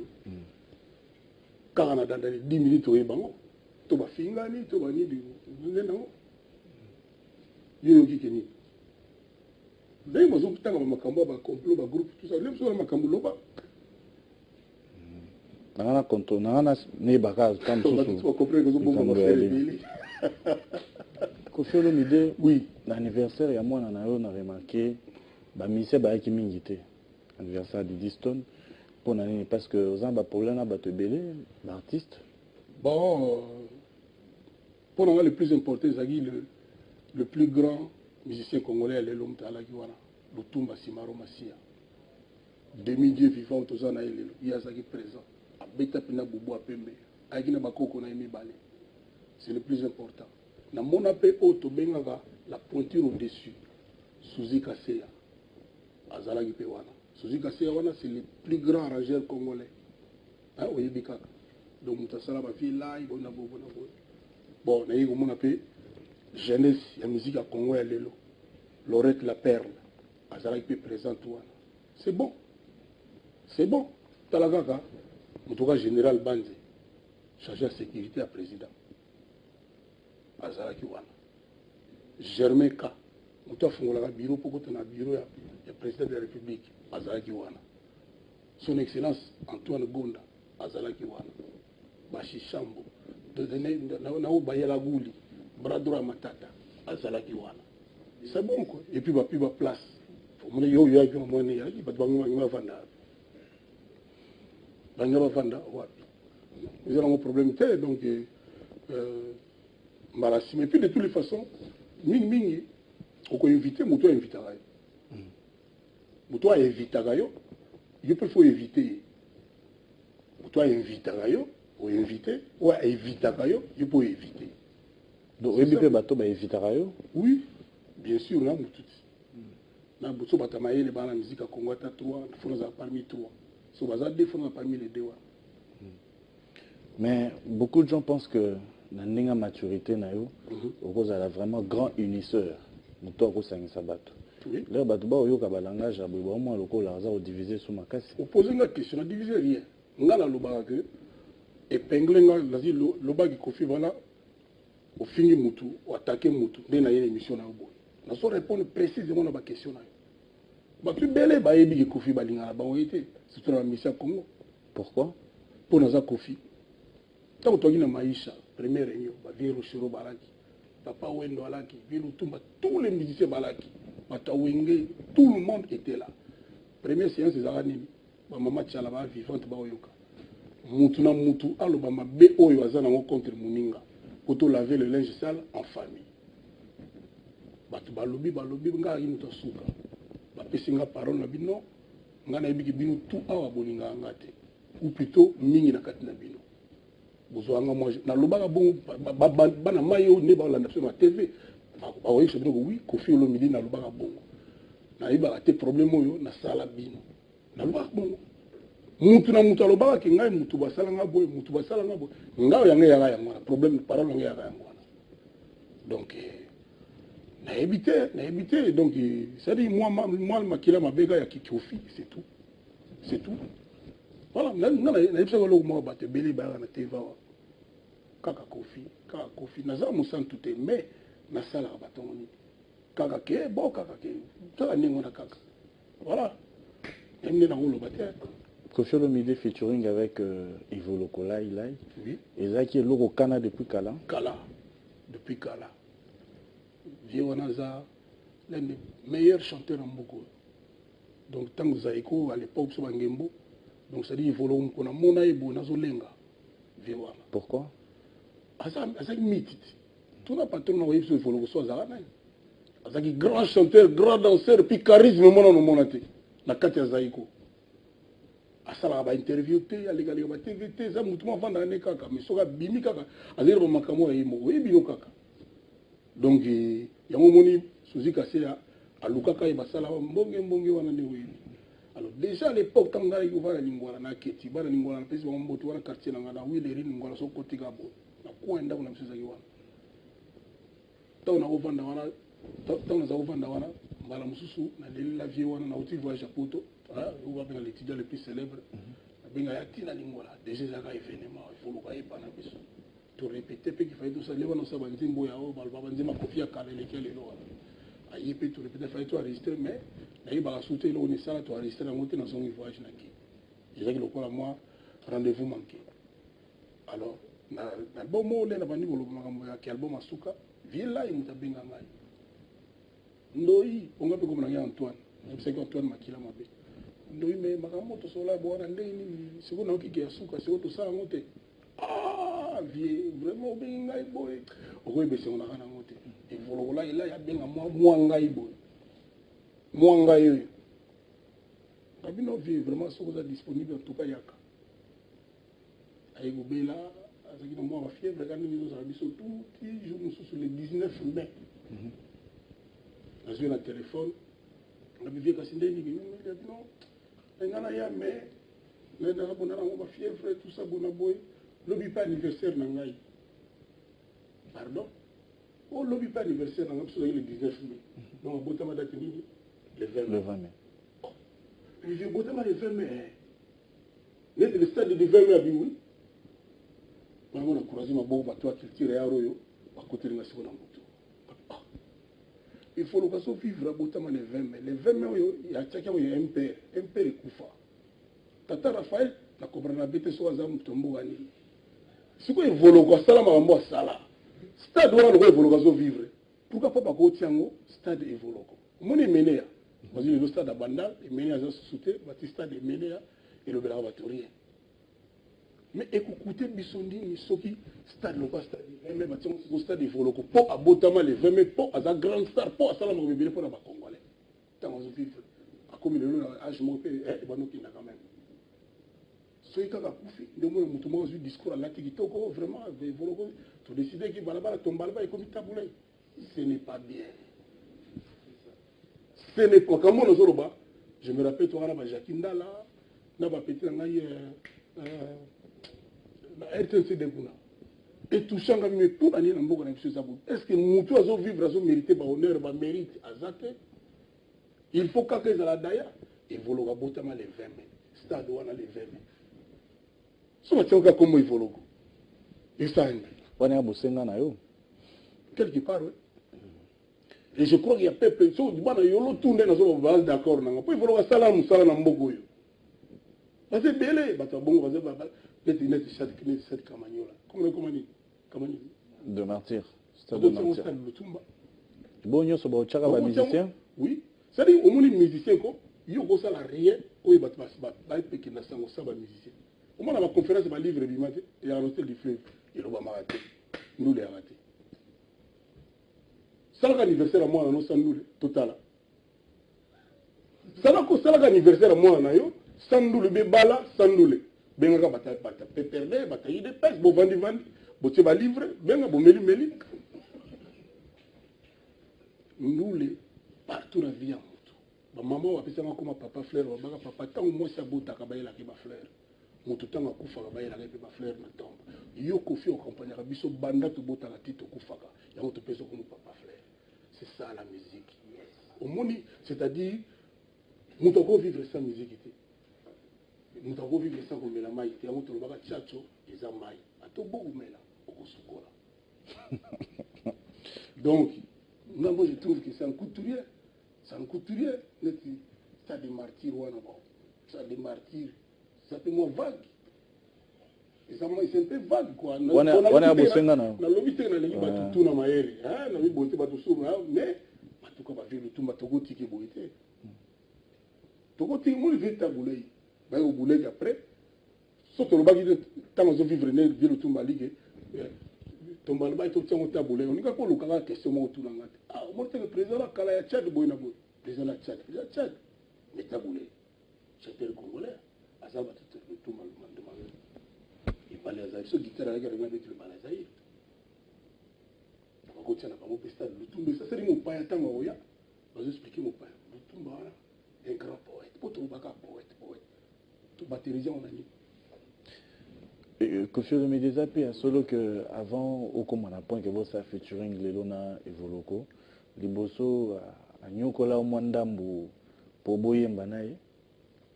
kaka na dandali 10 minutes oye bango to ba fingani to ba ni di ngena yo kikeni dai mo zo tanga makambo ba complot ba groupe tout ça même sur makambo loba nana konto nana ne baka tam so to comprendre que zo bomba ba faire bili Koffi Olomide oui l'anniversaire ya mwana na yo na remarqué ba mise ba ki mingi te anniversaire de Diston pour nani parce que aux amba problème na bato belé l'artiste bon pour nous le plus important Zagui le plus grand musicien congolais le l'homme tala ki wana Lutumba Simaro Masia demi-dieu vivant tous en aïe il y a Zagui présent abeta pena bubu apembe aiki na bakoko na emi balé c'est le plus important na mon appel auto bengaka la pointure au dessus Suzy Kaseya azalaki pe wana Suzy Kaseya wana c'est le plus grand arrangeur congolais hein oyebi kaka donc mutasala ba fille là ibona bona bon na yiko mona pe jeunesse ya musique ya Congo ya lelo Laurette la Perle azalaki pe présente wana c'est bon talakaka mutoka général Banze chargé de sécurité à président azalaki wana Germain K muto afungolaka bureau poko tana bureau ya président de la République azalaki wana son excellence Antoine Gonda azalaki wana Bashishambo na bayela guli bras droit matata azalaki wana c'est bon quoi et puis ba place mon yo yaki mo ne yaki ba bango vanda banga vanda wapi ils ont un problème tel donc Marassi mais puis de toutes les façons mingi oko inviter muto invitera muto invitera yo il faut éviter muto invitera yo ou inviter ou invitera yo il faut éviter donc éviter bato ba invitera yo oui bien sûr là mututi na buto batamaye le bana musique à Congo ta 3 faut nous parmi 3 So baza défendre parmi les deux. Mais beaucoup de gens pensent que dans la maturité, on a vraiment grand unisseur. Oui. Là, le langage a divisé sous ma casse. Vous posez une question, on a divisé rien. On a le bagage, épinglé, le bagage qu'on fait, voilà, au fini Moutou, au attaquer Moutou, dès qu'il y a une émission. On a répondre précisément à la question. Tu belle, bah, il y a Kofi Balinga, c'est une mission Congo. Pourquoi? Pour nous, Kofi. Tant que tu as Maïcha, première réunion, Viero Shiro Balaki, Papa Wendo Balaki, Viero Tumba, tous les musiciens Balaki, Matawenge, tout le monde était là. Première séance des Aranimi, Maman Tchalaba vivante Baoyoka. Moutou na Moutou, Alobama B. Oyo Azana contre Mouninga, pour laver le linge sale en famille. Batu Balobi, Nga Inuta Souka. Bapesinga parole na bino, Nga na ebiki bino tout awa boninga angate. Ou plutôt, Mingi na Katina bino. Bozwanga moi na lobaka bon bana mayo ne ba landa sur la TV ba oyi so bino oui Kofi Olomide na lobaka bon na iba te problème oyo na sala bino na lobaka bon mutu na mutu lobaka ke ngai mutu basala nga boy mutu basala nga boy ngao yango ya ngwana problème parole yango ya ngwana donc na éviter donc ça dit moi makila mabega ya Kofi c'est tout voilà na ipsa ko mo ba te beli ba na TV Kaka Kofi naza musan tout mais na sala batoni kaka ke bon kaka ke to ningo na kaka voilà emne na ngolo baté Kofi Olomide featuring avec Ivo Lokola Ilai. Oui. Et ça qui est logo Kana depuis Kala. Depuis Kala. Viewanaza l'un des meilleurs chanteurs en Moko. Donc tant que Zaiko à l'époque sur Bangembo, donc ça dit Ivo Lokola on a mona ebo nazo lenga. Viewana. Pourquoi? Azaki mythe. Tout n'a pas tourné au Yves Follow soit Zarana. Azaki grand chanteur, grand danseur, puis charisme mon monate. Na Katia Zaiko. Asala ba interview te, alega ba TVT, za mutuma vanda ne kaka, mais soka bimi kaka. Azira ba makamo ya imo, ebino kaka. Donc yango moni Suzy Kaseya alukaka e basala mbonge wana ne weni. Alors déjà à l'époque quand ngala yuva na lingwala na keti, bana lingwala na pesi ba mboto wana quartier na ngana wileri lingwala so kotika bo. Kuenda kuna mseza kiwana tauna ovanda wana mbala mususu na lila vie wana na uti voyage poto uwa benga l'étudiant le plus célèbre benga yatina lingola déjà ça ka événement il faut le pas na biso to répéter pe qu'il fallait tout ça lewa na saba nzimbo ya o balba nzima kofia kale lekele lo ayi pe to répéter fallait tout enregistrer mais na yi ba sauter lo ni sala to enregistrer na moté na son voyage na ki déjà que le quoi moi rendez-vous manqué alors l'album où les nabandi bolobama ya album asuka villa imutabenga ngai ndoi onga pe komona ya Antoine c'est Antoine makila mabe ndoi me makambo to sola bwana ndenge ni siko na okike asuka siko to sala ngote vie vraiment benga ngai boy okoy bese ona kana ngote e volola ila ya benga moi ngai boy moi ngai kabino vie vraiment soko za disponible en tout cas yaka ayi bela azaki na mwa fièvre quand nous avons biso tout jour sur le 19 mai j'ai eu le téléphone on a vu que c'est ndeni non ngana ya mais mais na bona na fièvre tout ça bona boy lobi pas anniversaire na ngai pardon oh lobi pas anniversaire na ngai le 19 mai donc botama date nini le 20 mai et je botama le 20 mai le stade de 20 mai a biwi on a croisé ma bombe à toi qui tire à Royo, à côté de la seconde moto. Il faut le vivre à Botama les 20 mai. Les 20 mai, il y a chacun un père et Koufa. Tata Raphaël, la cobra na bête sur Azam Tombo Gani. Si vous voulez que ça, ma maman, ça là. Stade, on va voler vivre. Pourquoi pas que Tiango, stade et volo. Mon est mené. Parce que le stade à Bandal, et mené à Zassouté, le stade est mené et le Béla Batorien. Mais écoutez, Bissondi, Misoki, stade local, stade, même au stade Voloko, pour Abotama, les 20 mai, pour à la grande star, pour à Salam Mobile, pour la Congolais. Tant que vous à comme il est là, je m'en fais, et bon, il a quand même. Soyez quand même pouffé, de moi, mon discours à la Tikitoko, vraiment, Voloko, tu décides qu'il va là-bas, tomber là-bas, et comme il taboulait. Ce n'est pas bien. Ce n'est pas, comme on nous a je me rappelle, toi, là, Jacquinda, là, na ba petit na ngai na RTNC de kuna et tout ça mais tout année na mboka na biso ça. Est-ce que mutu azo vivre azo mériter ba honneur ba mérite azate? Il faut que la daya évolue botama les 20 mai stade wana les 20 mai so ba tioka comme évolue et ça on a bosenga na yo quelque part oui. Et je crois qu'il y a peu de choses bana yolo tourner na zo ba d'accord na po évolue sala musala na mboko yo parce que belé ba ta bongo ba peut-être net cette Kamanyola comment de martyr stade de martyr bon yo so ba chaka ba musicien oui. C'est-à-dire, au moins, les musiciens, ils ont ça la rien, ils ont fait na sango ça ba musicien. Au moins, la conférence va livre du matin, il y a un hôtel du fleuve, il va m'arrêter. Nous les arrêter. Ça l'anniversaire à moi, non, sans nous, total. Ça l'anniversaire à moi, non, sans nous, le bébala, sans nous, le benga bata perdre, bata y de pes, bon vandi, bon tu vas livrer, benga bon meli. Nous les partout la vie en moto. Ba maman wa pesa ngoma papa fleur wa baka papa tant moi ça bota ka bayela ke ba fleur. Moto tanga kufa ka bayela ke ba fleur na tombe. Yo kofi o compagnie ka biso banda to bota la tito kufa ka. Ya moto pesa comme papa fleur. C'est ça la musique. Au moni, c'est-à-dire moto ko vivre sans musique était. Moto ko vivre sans comme la mai, ya moto baka tchacho eza mai. Ato bo umela o sukola. Donc, moi je trouve que c'est un couturier. C'est un couturier, ça des martyrs, ça des martyrs, ça fait moins vague. Et ça c'est un peu vague, quoi. On a bossé dans la lobité, on a dit tout dans ma ère, on a vu bonté, mais en tout cas, le tout, ma togo tiki boité. Togo tiki, moi, je vais tabouler. Ben, au boulet après, sauf le bagage de temps, on vivre, le tout, ma ligue. Tomba le bail tout tient au taboulet. On n'y a pas le cas question moi tout dans la. Ah, moi le président là, quand il y a Tchad, boy na boy. Président là Tchad, il y a Tchad. Mais taboulet. C'était le Congolais. Azaba tout mal demandé. Il parlait à ce guitare avec le avec le Malazaï. On va continuer à pas mon pesta le tout mais ça c'est mon père tant oya. On va expliquer mon père. Le tout voilà, un grand poète. Pour tout baka poète. Tout baptisé on a dit. Kofi Olomide Zapi, solo que avant au commandant point que vous ça featuring Lelona et Voloko, liboso a nyokola o mwandambu po boyemba naye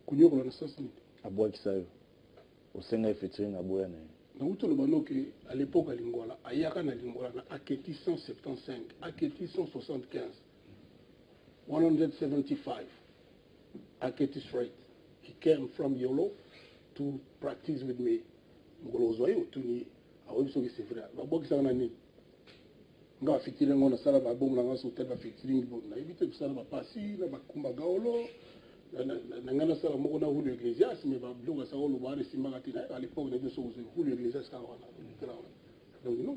kunyokola na sasa ni abwa kisayo o senga featuring aboya naye na uto le bano que à l'époque à Lingwala ayaka na Lingwala na Aketi 175 Aketi 175 175 Aketi straight he came from Yolo to practice with me. Ngolozo yo tuni awebi soki c'est vrai ba bokisa na ni nga fitile ngona sala ba bomu nga so teba fitile bo na éviter kusala ba pasi na ba kumba gaolo na ngana sala moko na hulu ecclesias mais ba bloga sa hulu ba resimba katina à l'époque na so so hulu ecclesias ka wana donc non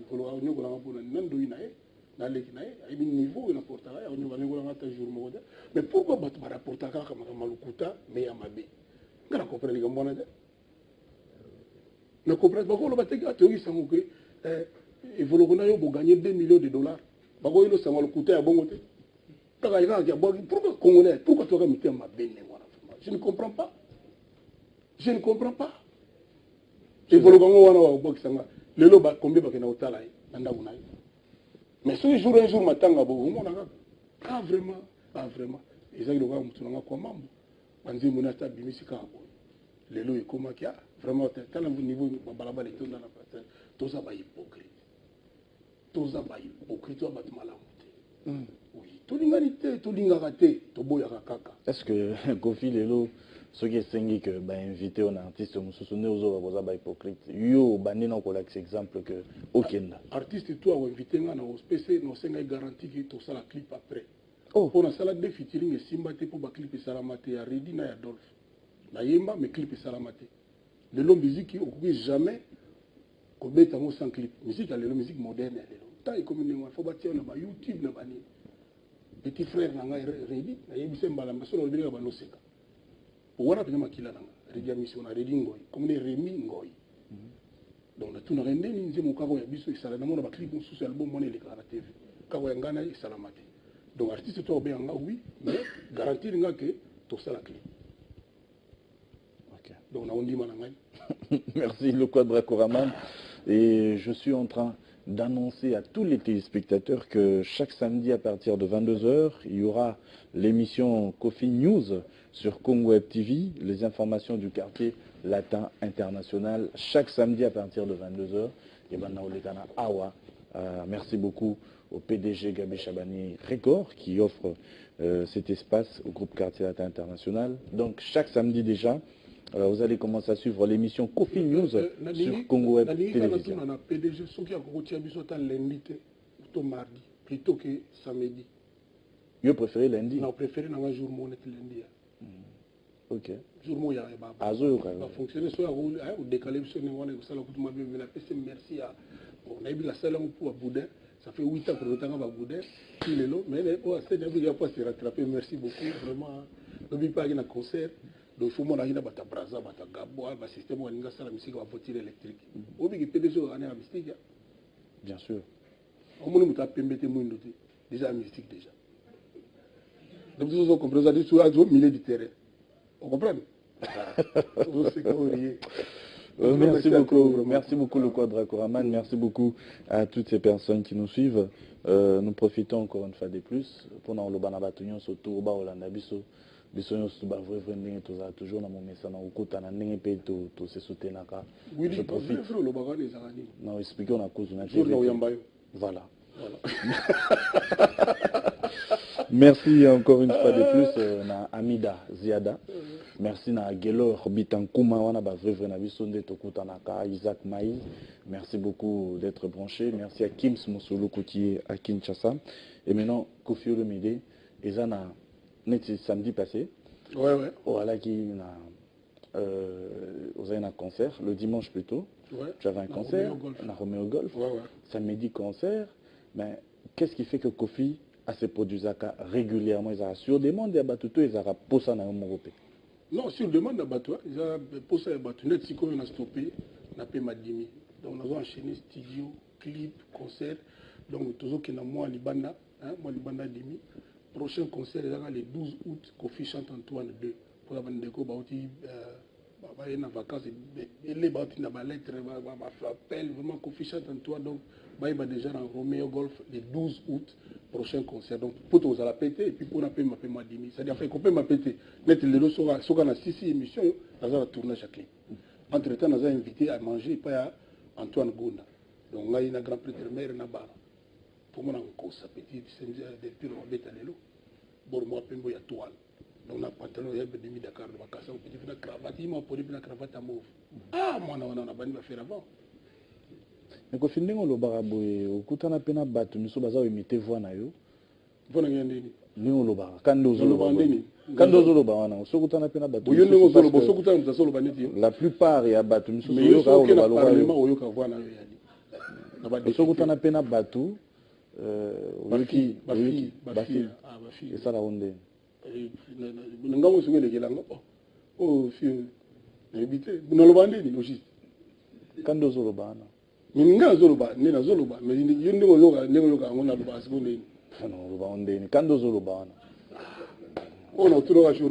ngolo a nyoko na bona nando inae na leki nae ay bi niveau na portala ya nyoko ngolo ngata jour moko mais pourquoi ba rapporta ka kama malukuta mais ya mabe ngana comprendre les gambona de ne comprends pas qu'on va te gâter ça que et vous le gagner 2 millions de dollars bah quoi il ça va le coûter à bon côté pourquoi Congolais pourquoi tu vas mettre ma benne je ne comprends pas et vous le gagner wana wa box ça le lo ba combien ba kena otala nda una mais ce jour un jour matanga bo on a vraiment et ça il va mutunanga kwa mambo banzi munata bimisika bo lelo ekoma kia vraiment quand le niveau balabala est dans la patrie tous ça va hypocrite toi bat malamu oui tout l'ingalité tout l'ingaraté tout boya kaka est-ce que Kofi lelo ce qui est singi que ba invité un artiste mususu ne ozo ba ba hypocrite yo bandi na ko lax exemple que okenda artiste toi ou invité nga na spécial no senga garantie que tout ça la clip après pour na sala de featuring et simba te pour ba clip salamate ya Redi na ya Adolphe na yemba mais clip salamate de l'homme musique qui occupait jamais comme bétango sans clip musique la musique moderne tant et comme il faut bâtir na YouTube na bani petit frère na ngai Redi na yebise mbala masolo le binga bano seka wana pena makila na Redi mission na Redi ngoy comme les Remi ngoy donc na tuna rende ni nzemo kako ya biso isala na mona ba clip sous album mona le kala TV kako ya ngana salamate donc artiste to be nga oui mais garantir nga que tout ça la clip Donc on a dit manangai. Merci le Quadra Koraman. Et je suis en train d'annoncer à tous les téléspectateurs que chaque samedi à partir de 22h, il y aura l'émission Coffee News sur Congo Web TV, les informations du quartier latin international, chaque samedi à partir de 22h. Et ben, Awa. Merci beaucoup au PDG Gabi Chabani Record qui offre cet espace au groupe Quartier Latin International. Donc chaque samedi déjà, vous allez commencer à suivre l'émission Coffee News sur Congo Web Télévision. On a PDG qui a lundi ou mardi plutôt que samedi. Vous préférez lundi? Non, préféré un jour mon lundi. Ok. Jour mon ya ba. Va fonctionner soit ou décaler sur ne wana ça la coup m'a bien merci à on a eu la salle pour boudin. Ça fait 8 ans que le temps va boudin. Il est là mais c'est bien qu'il a pas se rattraper. Merci beaucoup vraiment. N'oublie pas qu'il y a un concert. Donc, il faut que je fasse un braza, un gabo, un système où on a la musique, un voiture électrique. Au bout du PDG, on a la mystique. Bien sûr. On a déjà la mystique déjà. Donc, vous comprenez, vous avez dit, vous milieu du terrain. On comprend? Merci beaucoup le Quadra Koraman, merci beaucoup à toutes ces personnes qui nous suivent. Nous profitons encore une fois de plus pour nous le banabatunyo surtout au Hollande biso biso nyonso bavre ndenge tozala toujours na momesa na kokutana ndenge mpe tosesutenaka. Je profite. Non, expliquons la cause. Voilà. Merci encore une fois de plus na Amida Ziada. Merci na Gelor Bitankuma wana ba vrai na biso nde tokutanaka Isaac Maï. Merci beaucoup d'être branché. Merci à Kims Mosoluku qui est à Kinshasa. Et maintenant Kofi Olomide ezana neti samedi passé. Ouais. Voilà qui na un concert le dimanche plutôt. Ouais. Tu avais un concert na Romeo Golf. Ouais. Samedi concert. Mais qu'est-ce qui fait que Kofi a ses produits régulièrement sur demande à Batuto ils ont posé na Europe? Non, sur demande à Batuto, ils ont posé à Batuto. Net si on a stoppé, on a payé Madimi. Donc nous avons enchaîné studio, clip, concert. Donc toujours qu'il y a moi Libanda, Dimi. Prochain concert est le 12 août, Kofi chante Antoine 2. Pour la bande de Koba, il y a vacances, il y a lettre, appel, vraiment Kofi chante Antoine. Donc il y a déjà dans Romeo Golf le 12 août, prochain concert. Donc pour tous, la péter et puis pour la paix, ma demi. C'est-à-dire qu'on peut m'appeler. Net le lot, soit on a 6 émissions, on a tournage à clé. Entre-temps, on a invité à manger, pas à Antoine Gonda. Donc là, il y a un grand prêtre mère là-bas. Pour moi, on a un petit, depuis le bête à l'élo. Bon, moi, il y a toile. Donc, on a un pantalon, il y a un demi Dakar, on a cassé un petit peu de cravate, il m'a posé une cravate à mauve. Ah, moi, on a banni à faire avant. Mais quand on le baraboye, au coup on a peine à battre, nous sommes à imiter voix na yo. Voilà, il y a des. Nous le bar, quand nous le bar, quand nous le bar, on se coûte à peine à battre. La plupart y a battu, nous sommes au Parlement, au Yoka, on se coûte à peine à battre. Bafi, et ça la ronde. Nous avons soumis les Gélango. Oh, fille, nous le vendez, logiste. Quand nous le bar, Ninga Zoloba, Nina Zoloba, mais you know, on a le bas. Quand nous le bar, on a tout le jour,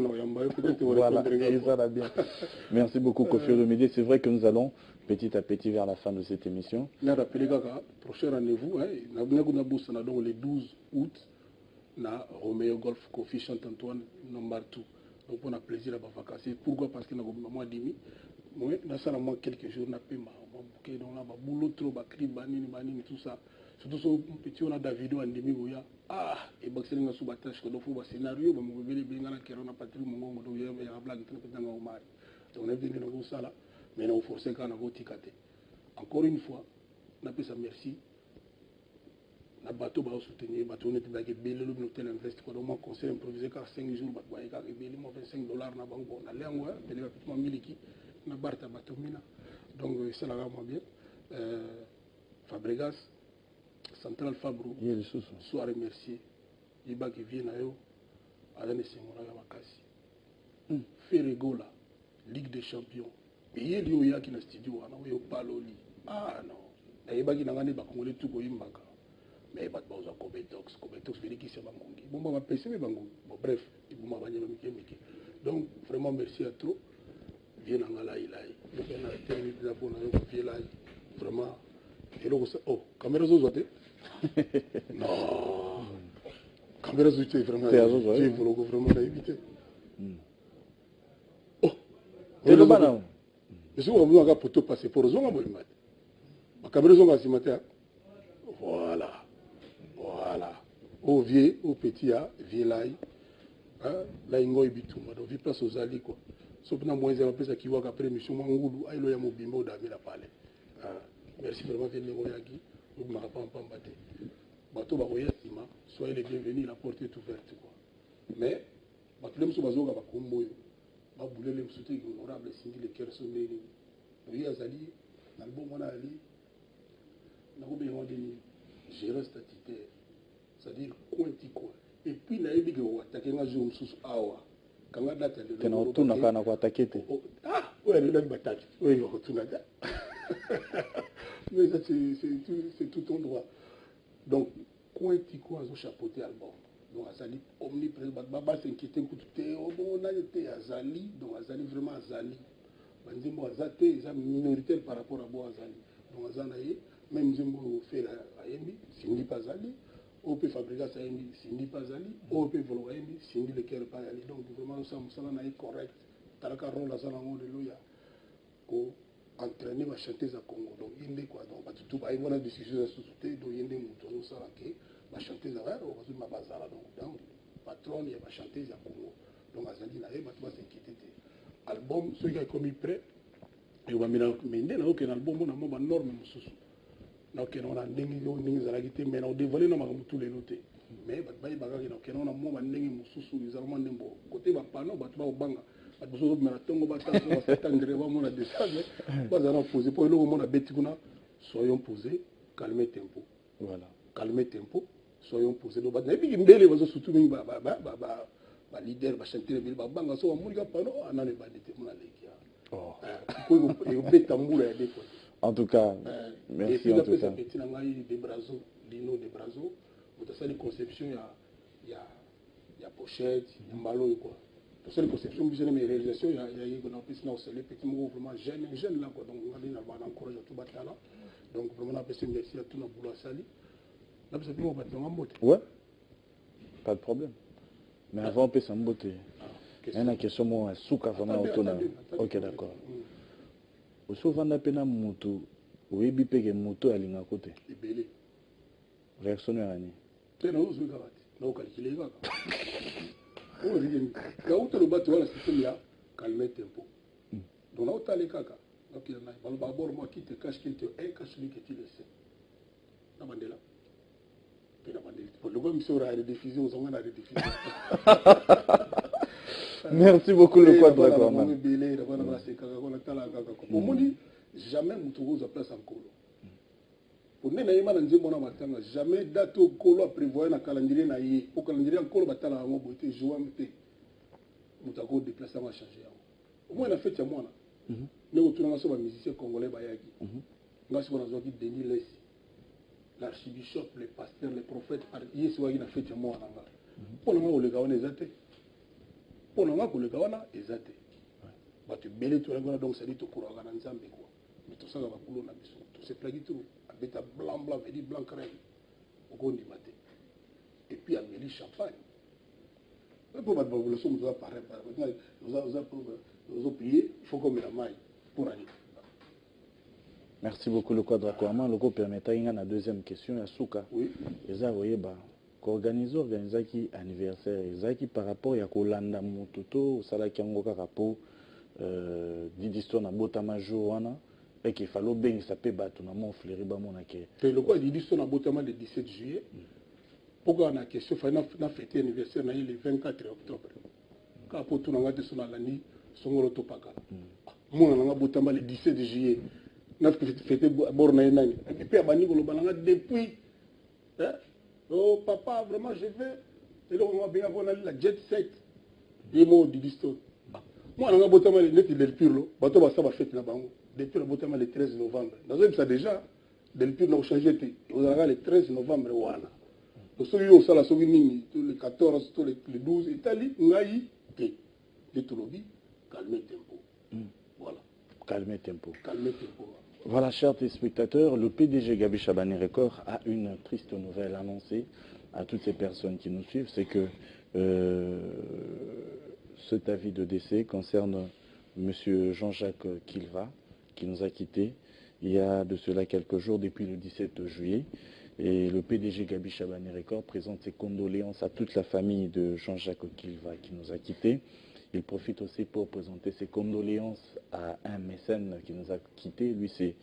voilà, et ça va bien. Merci beaucoup, Kofi Olomide. C'est vrai que nous allons petit à petit vers la fin de cette émission. Nous avons rappelé le prochain rendez-vous, nous avons le 12 août, na Romeo Golf, Kofi chante Antoine, number 2. Donc on a plaisir à vacances. Pourquoi? Parce que nous avons moins demi. Moi, dans quelques jours, on a payé ma boulot trop, banini, tout ça. Surtout si petit on a David en demi, ah, et Baxel n'a sous batache, donc il faut un scénario, mais on veut bien que on a pas très mon donc il y a un blague très dans le mari. Donc on est venu dans ça là, mais on force qu'on a voté. Encore une fois, on a fait ça merci. Na bateau va soutenir, bateau n'est pas que belle le hôtel investi quoi, donc on conseille improviser car 5 jours, bah il y a belle mo $25 na banque, on a l'air ouais, belle petit miliki. Na barta batomina donc c'est là vraiment bien Fabregas Central Fabro soit remercié il va qui vient à eux à l'année Simona Makasi Ferregola Ligue des Champions et il y a qui na studio ana yo paloli ah non et il va qui na ngani ba congolais tout ko yimbaka mais ba boza Cobetox veut qui c'est bangongi bon ba PC mais bangongi bon bref il m'a bagné le miki donc vraiment merci à trop. bien en la ilaï. Il y a terminé de la bonne vraiment. Et là, oh, caméra zozote. Non. Caméra zozote vraiment. J'ai vraiment évité. Oh. Et le banane. Je suis venu à pour passer pour zonga molimate. Ma caméra zonga si matin. Voilà. Voilà. Au vieux, au petit, vieux là. Là, il y a un bitumba. Donc, il place aux alliés, quoi. Sauf que dans moins de place qui voit qu'après mission Mangoulou, il y a mon bimbo d'amis la parler. Merci vraiment de venir ici. Vous ne m'avez pas battu. Bateau baroya sima, soyez les bienvenus, la porte est ouverte, quoi. Mais, bateau les moussou bazoga bakombo yo. Ba boulé les moussou ignorable singi les cœurs sont nés. Oui, azali, l'album on a ali. N'a pas besoin de gérer statutaire. C'est-à-dire quanti quoi. Et puis na yebi ko attaquer nga zo moussou awa. Kanga data de tena otuna kana ko attaquer te. Ah, ouais, le bataki. Oui, on retourne là. Mais ça c'est tout ton droit. Donc quanti quoi zo chapeauter album. Donc azali omniprésent baba s'inquiéter écouter oh bon on a été azali donc azali vraiment azali. Banzimbo azate ils sont minoritaires par rapport à bo azali. Donc azanaye même zimbo fait ayembi, sindi pas azali. On peut fabriquer ça, Cindy Pazali, on peut voler, Cindy le cœur Pazali. Donc, vraiment, ça me correct. Talaka rôle à Salamon de Loya. Pour entraîner ma chanteuse à Congo. Donc, il y a quoi. Donc, tout le monde a des décisions à sous-souter. Donc, il y a des moutons, ça, ma chanteuse à l'air, on va dire ma bazara. Donc, patron, il y a ma chanteuse à Congo. Donc, Azali, il y a ma s'inquiéter. Album, ceux qui ont commis prêt, et on va me demander, aucun album, on a mon norme, donc on a des mais on dévoilé tous les notés mais on a moins côté panneau banga soyons posés, calmez tempo. Voilà. Calmez tempo, soyons posés. Donc surtout leader chanter banga so amunga panneau anane badete mona lekia. En tout cas, merci en tout cas. Lino de Brazo, vous avez des conceptions, il y a pochette, il y a malo quoi. Pour les conceptions, vous avez mes réalisations, il y a les petits mots vraiment jeunes là quoi. Donc on a encouragé tout battre là. Donc vraiment on a merci à tout notre boulot à Sali. Là vous avez mon battement en beauté. Ouais. Pas de problème. Mais avant on peut s'en beauté. Il y a une question moi souka vraiment autonome. OK d'accord. Souvent on appelle moto oui bipeke moto alinga côté ebele réaction yani tena uzu kawati na ukalikile kaka on dit ka utolo bato wala système ya calmer tempo donc na utale kaka donc na balo babor moi qui te cache qu'il te est cache lui que tu le sais na bandela pena bandela pour le comme sur la rediffusion aux on a rediffusion. Merci beaucoup le quadre quoi man ebele na bana c'est kaka ko na tala kaka ko moni jamais Moutourouz a place en colo. Pour nous, jamais date au colo à prévoir un calendrier naïe. Au calendrier en colo, batala en beauté, jouer en beauté. Moutako déplacement a changé. Au moins, on a fait à moi. Nous, tout le monde, sommes musiciens congolais, Bayaki. Nous sommes dans un Denis Lessi. L'archibishop, les pasteurs, les prophètes, hier, c'est a fait à moi. Pour le moment, les gars, on est athées. Pour le moment, les gars, on est athées. Tu belle tout le monde, donc ça dit tout courant dans Zambie. Mais tout ça va couler na biso tout c'est plaqué tout avec ta blanc veut dire blanc crème au gondi maté et puis à Mélie champagne pour ma population nous a parlé nous a payé il faut comme la maille pour aller. Merci beaucoup le quadre comment le co permettra une deuxième question à Souka oui eza oyeba organiser qui anniversaire ezaki par rapport ya kolanda mototo sala kiango kaka po d'histoire na botama jour wana et qu'il fallait bien s'appeler bateau na mon fleury ba mon aké le quoi dit l'histoire na botama le 17 juillet pourquoi on a question fallait na fêter anniversaire na le 24 octobre quand pour tout na ngate sona lani songolo topaka mon na botama le 17 juillet na fêter borna nani et puis abani ko balanga depuis hein oh papa vraiment je vais et donc on va bien avoir la jet set des mots de l'histoire. Moi, on a botama le net del Pirlo, bateau va ça va fête là-bas. Depuis le botama le 13 novembre. Dans un ça déjà, del Pirlo a changé. On a le 13 novembre wana. Donc celui au sala souveni tous les 14, tous les 12 Italie, ngai te. Les tolobi calmer tempo. Calmer tempo. Calmer tempo. Voilà, chers téléspectateurs, le PDG Gabi Chabani Record a une triste nouvelle annoncée à toutes ces personnes qui nous suivent, c'est que cet avis de décès concerne M. Jean-Jacques Kilva, qui nous a quittés il y a de cela quelques jours, depuis le 17 juillet. Et le PDG Gabi Chabani Record présente ses condoléances à toute la famille de Jean-Jacques Kilva qui nous a quittés. Il profite aussi pour présenter ses condoléances à un mécène qui nous a quittés. Lui, c'est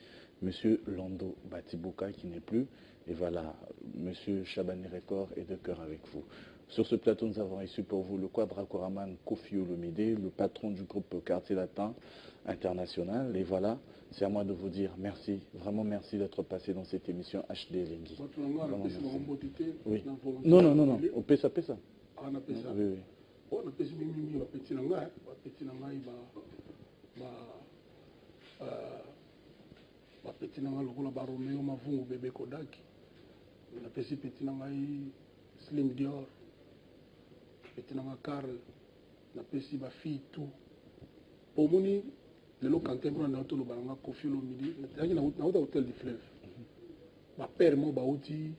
M. Lando Batibuka qui n'est plus. Et voilà, M. Chabani Record est de cœur avec vous. Sur ce plateau, nous avons reçu pour vous le quadracoraman Kofi Olomide, le patron du groupe Quartier Latin International. Et voilà, c'est à moi de vous dire merci, vraiment merci d'être passé dans cette émission HD Lengi. Oui. Non, on peut ça. Ah, on appelle ça. Oui, oui. On appelle ça mimi ba petit nanga, ba petit nanga lokola ba Romeo Mavungu bébé Kodak. On appelle ça petit nanga Slim Dior. Petit nanga Karl. On appelle ça ba fille tout. Pour moni le lo kanté pour na to lo balanga Kofi Olomide, na hôtel du fleuve. Ba père mo ba uti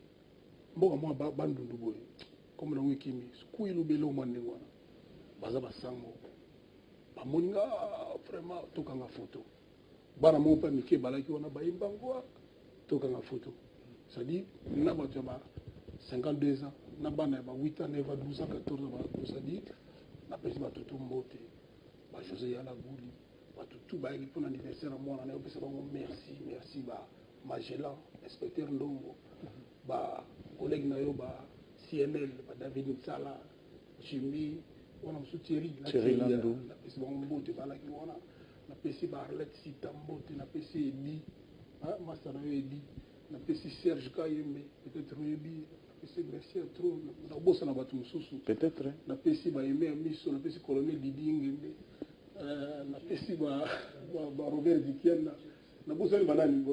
mboka mo ba ndundu boy. Comme dans Wikimi, skou il oublie le mandengwana. Baza basango. Ba moninga vraiment tokanga photo. Bana mo pa mike balaki wana ba imbangwa tokanga photo. Ça dit na ba 52 ans, na bana ba 8 ans, 9 ans, 12 ans, 14 ans, ça dit na pesi ba tutu mbote. Ba José Yala Gouli, ba tutu ba ili pour anniversaire à moi na pesi ba merci ba Magellan, inspecteur Ndongo. Ba collègue na yo ba CNL, David Nsala, Jimmy, on a Thierry Landou, la PC Bombote, la PC Barlet, Sitambote, la PC Edi, Master Edi, la PC Serge Kayembe, peut-être Ebi, la PC Mercier Trop, la bosse na Batum Soussou, peut-être, la PC Baïmé Amiso, la PC Colonel Didi Ngende, la PC Robert Dikiana, la bosse na Banani,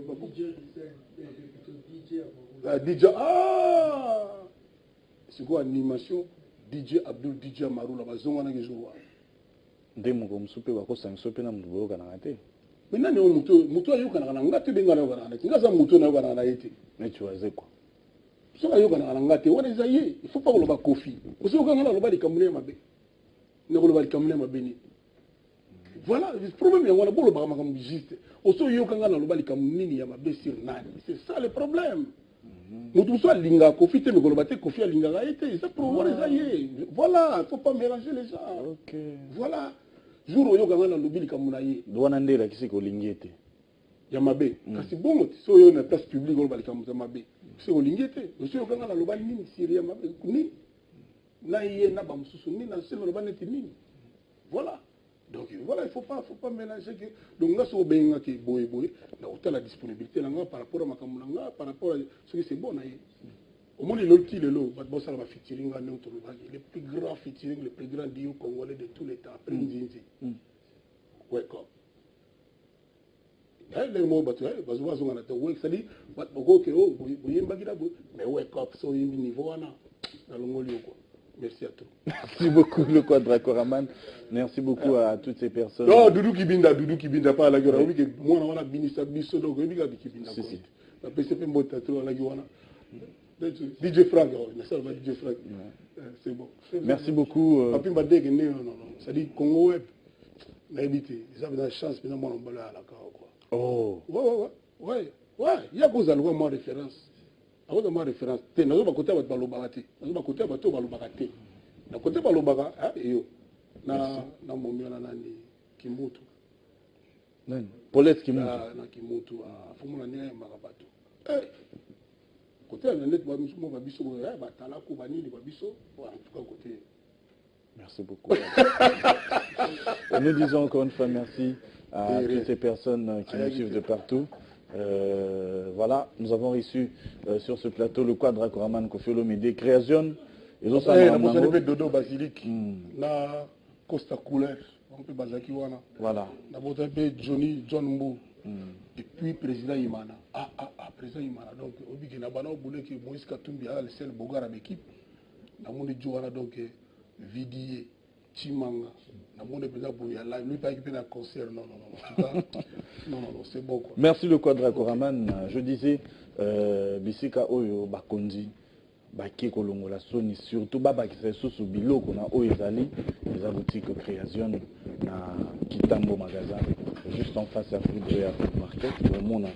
DJ, c'est quoi animation DJ Abdul DJ Marou la bazonga na kezowa ndemo ko msupe bako sansope na mdubo kana ngate mina ne muto ayo kana ngate benga na kana ngate ngaza muto na kana na yete mais tu vas quoi so ayo kana ngate wana zaye il faut pas lo ba Kofi oso kana lo ba likamune mabe ne ko lo ba likamune mabe ni voilà le problème ya wana bolo ba makambo juste oso yo kana lo ba likamune ni ya mabe sur nani c'est ça le problème. Nous soit linga Kofi te me kolobate Kofi a linga été ça pour voir ça y est voilà faut pas mélanger les gens OK voilà jour oyo kanga na lobili kamuna ye doana ndela kisi ko lingete ya mabe kasi bongo so yo na place publique on bali kamuza mabe so lingete so yo kanga na lobali nini siri ya mabe ni na ye na ba mususu ni na selo lobali nini voilà. Donc voilà, il faut pas mélanger que donc là so benga ke boy na hôtel la disponibilité là par rapport à makamulanga par rapport à ce que c'est bon là. Au moins le boss ça va featuring là non le plus grand featuring le plus grand duo congolais de tous les temps après Nzinzi. Ouais quoi. Les mots batu parce que on a ouais ça dit bako ke oh boyemba kila mais ouais quoi so yimbi niveau wana na longolio quoi. Merci à tous. Merci beaucoup, le quadracoraman. Merci beaucoup à toutes ces personnes. Non, Doudou Kibinda, pas à la gueule. Oui, que moi, on a ministre Bisso, donc oui, Kibinda. Si. La PCP Motato à la gueule. DJ Frank, DJ Frank. C'est bon. Merci beaucoup. Papi Mbadek, non. Ça dit Congo Web. N'a évité. Ils avaient la chance, mais non, on va à la quoi. Oh. Ouais. Il y a cause à moi référence. Avant de ma référence, tu n'as pas côté de l'obagate. Tu n'as pas côté de l'obagate. Na côté de l'obaga, yo. Na momio na nani Kimutu. Nani? Paulette Kimutu. Na Kimutu. Fumuna nia magabato. Côté de net ba musumo ba biso ba tala ko ba nini ba biso. En tout cas côté. Merci beaucoup. Nous disons encore une fois merci à toutes ces personnes qui nous suivent de partout. Voilà, nous avons reçu sur ce plateau le quadracoraman Kofi Olomide création et nous avons Dodo Basilic na Costa Couleur on peut bazaki wana voilà na botape John Mbu et puis président Imana président Imana donc obiki na bana obule que Moïse Katumbi a le seul bogara d'équipe na monde jowana donc Vidier Chimanga. Lui, pas équipé d'un concert. Non, c'est bon. Quoi. Merci le Quadra Koraman. Je disais, Bisika Oyo Bakondi, Baki Kolongola Sony, surtout Baba qui s'est sous Bilo, qu'on a Oyezali, les boutiques création, na Kitambo magasin, juste en face à Foudre Afrique Market, au monde,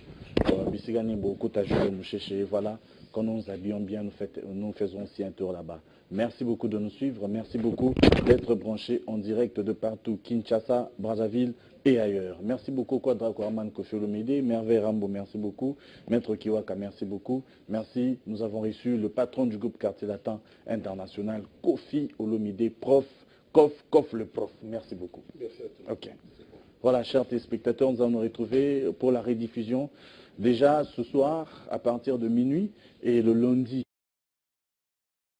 Bisika Nimbo, Kotajou, Mouchéché, voilà. Quand nous nous habillons bien, nous faisons aussi un tour là-bas. Merci beaucoup de nous suivre. Merci beaucoup d'être branchés en direct de partout. Kinshasa, Brazzaville et ailleurs. Merci beaucoup Quadra Kouarman Kofi Olomide. Merveille Rambo, merci beaucoup. Maître Kiwaka, merci beaucoup. Merci. Nous avons reçu le patron du groupe Quartier Latin International, Kofi Olomide, prof. Kof le prof. Merci beaucoup. Merci à toi. Ok. Voilà, chers téléspectateurs, nous allons nous retrouver pour la rediffusion. Déjà ce soir, à partir de minuit, et le lundi,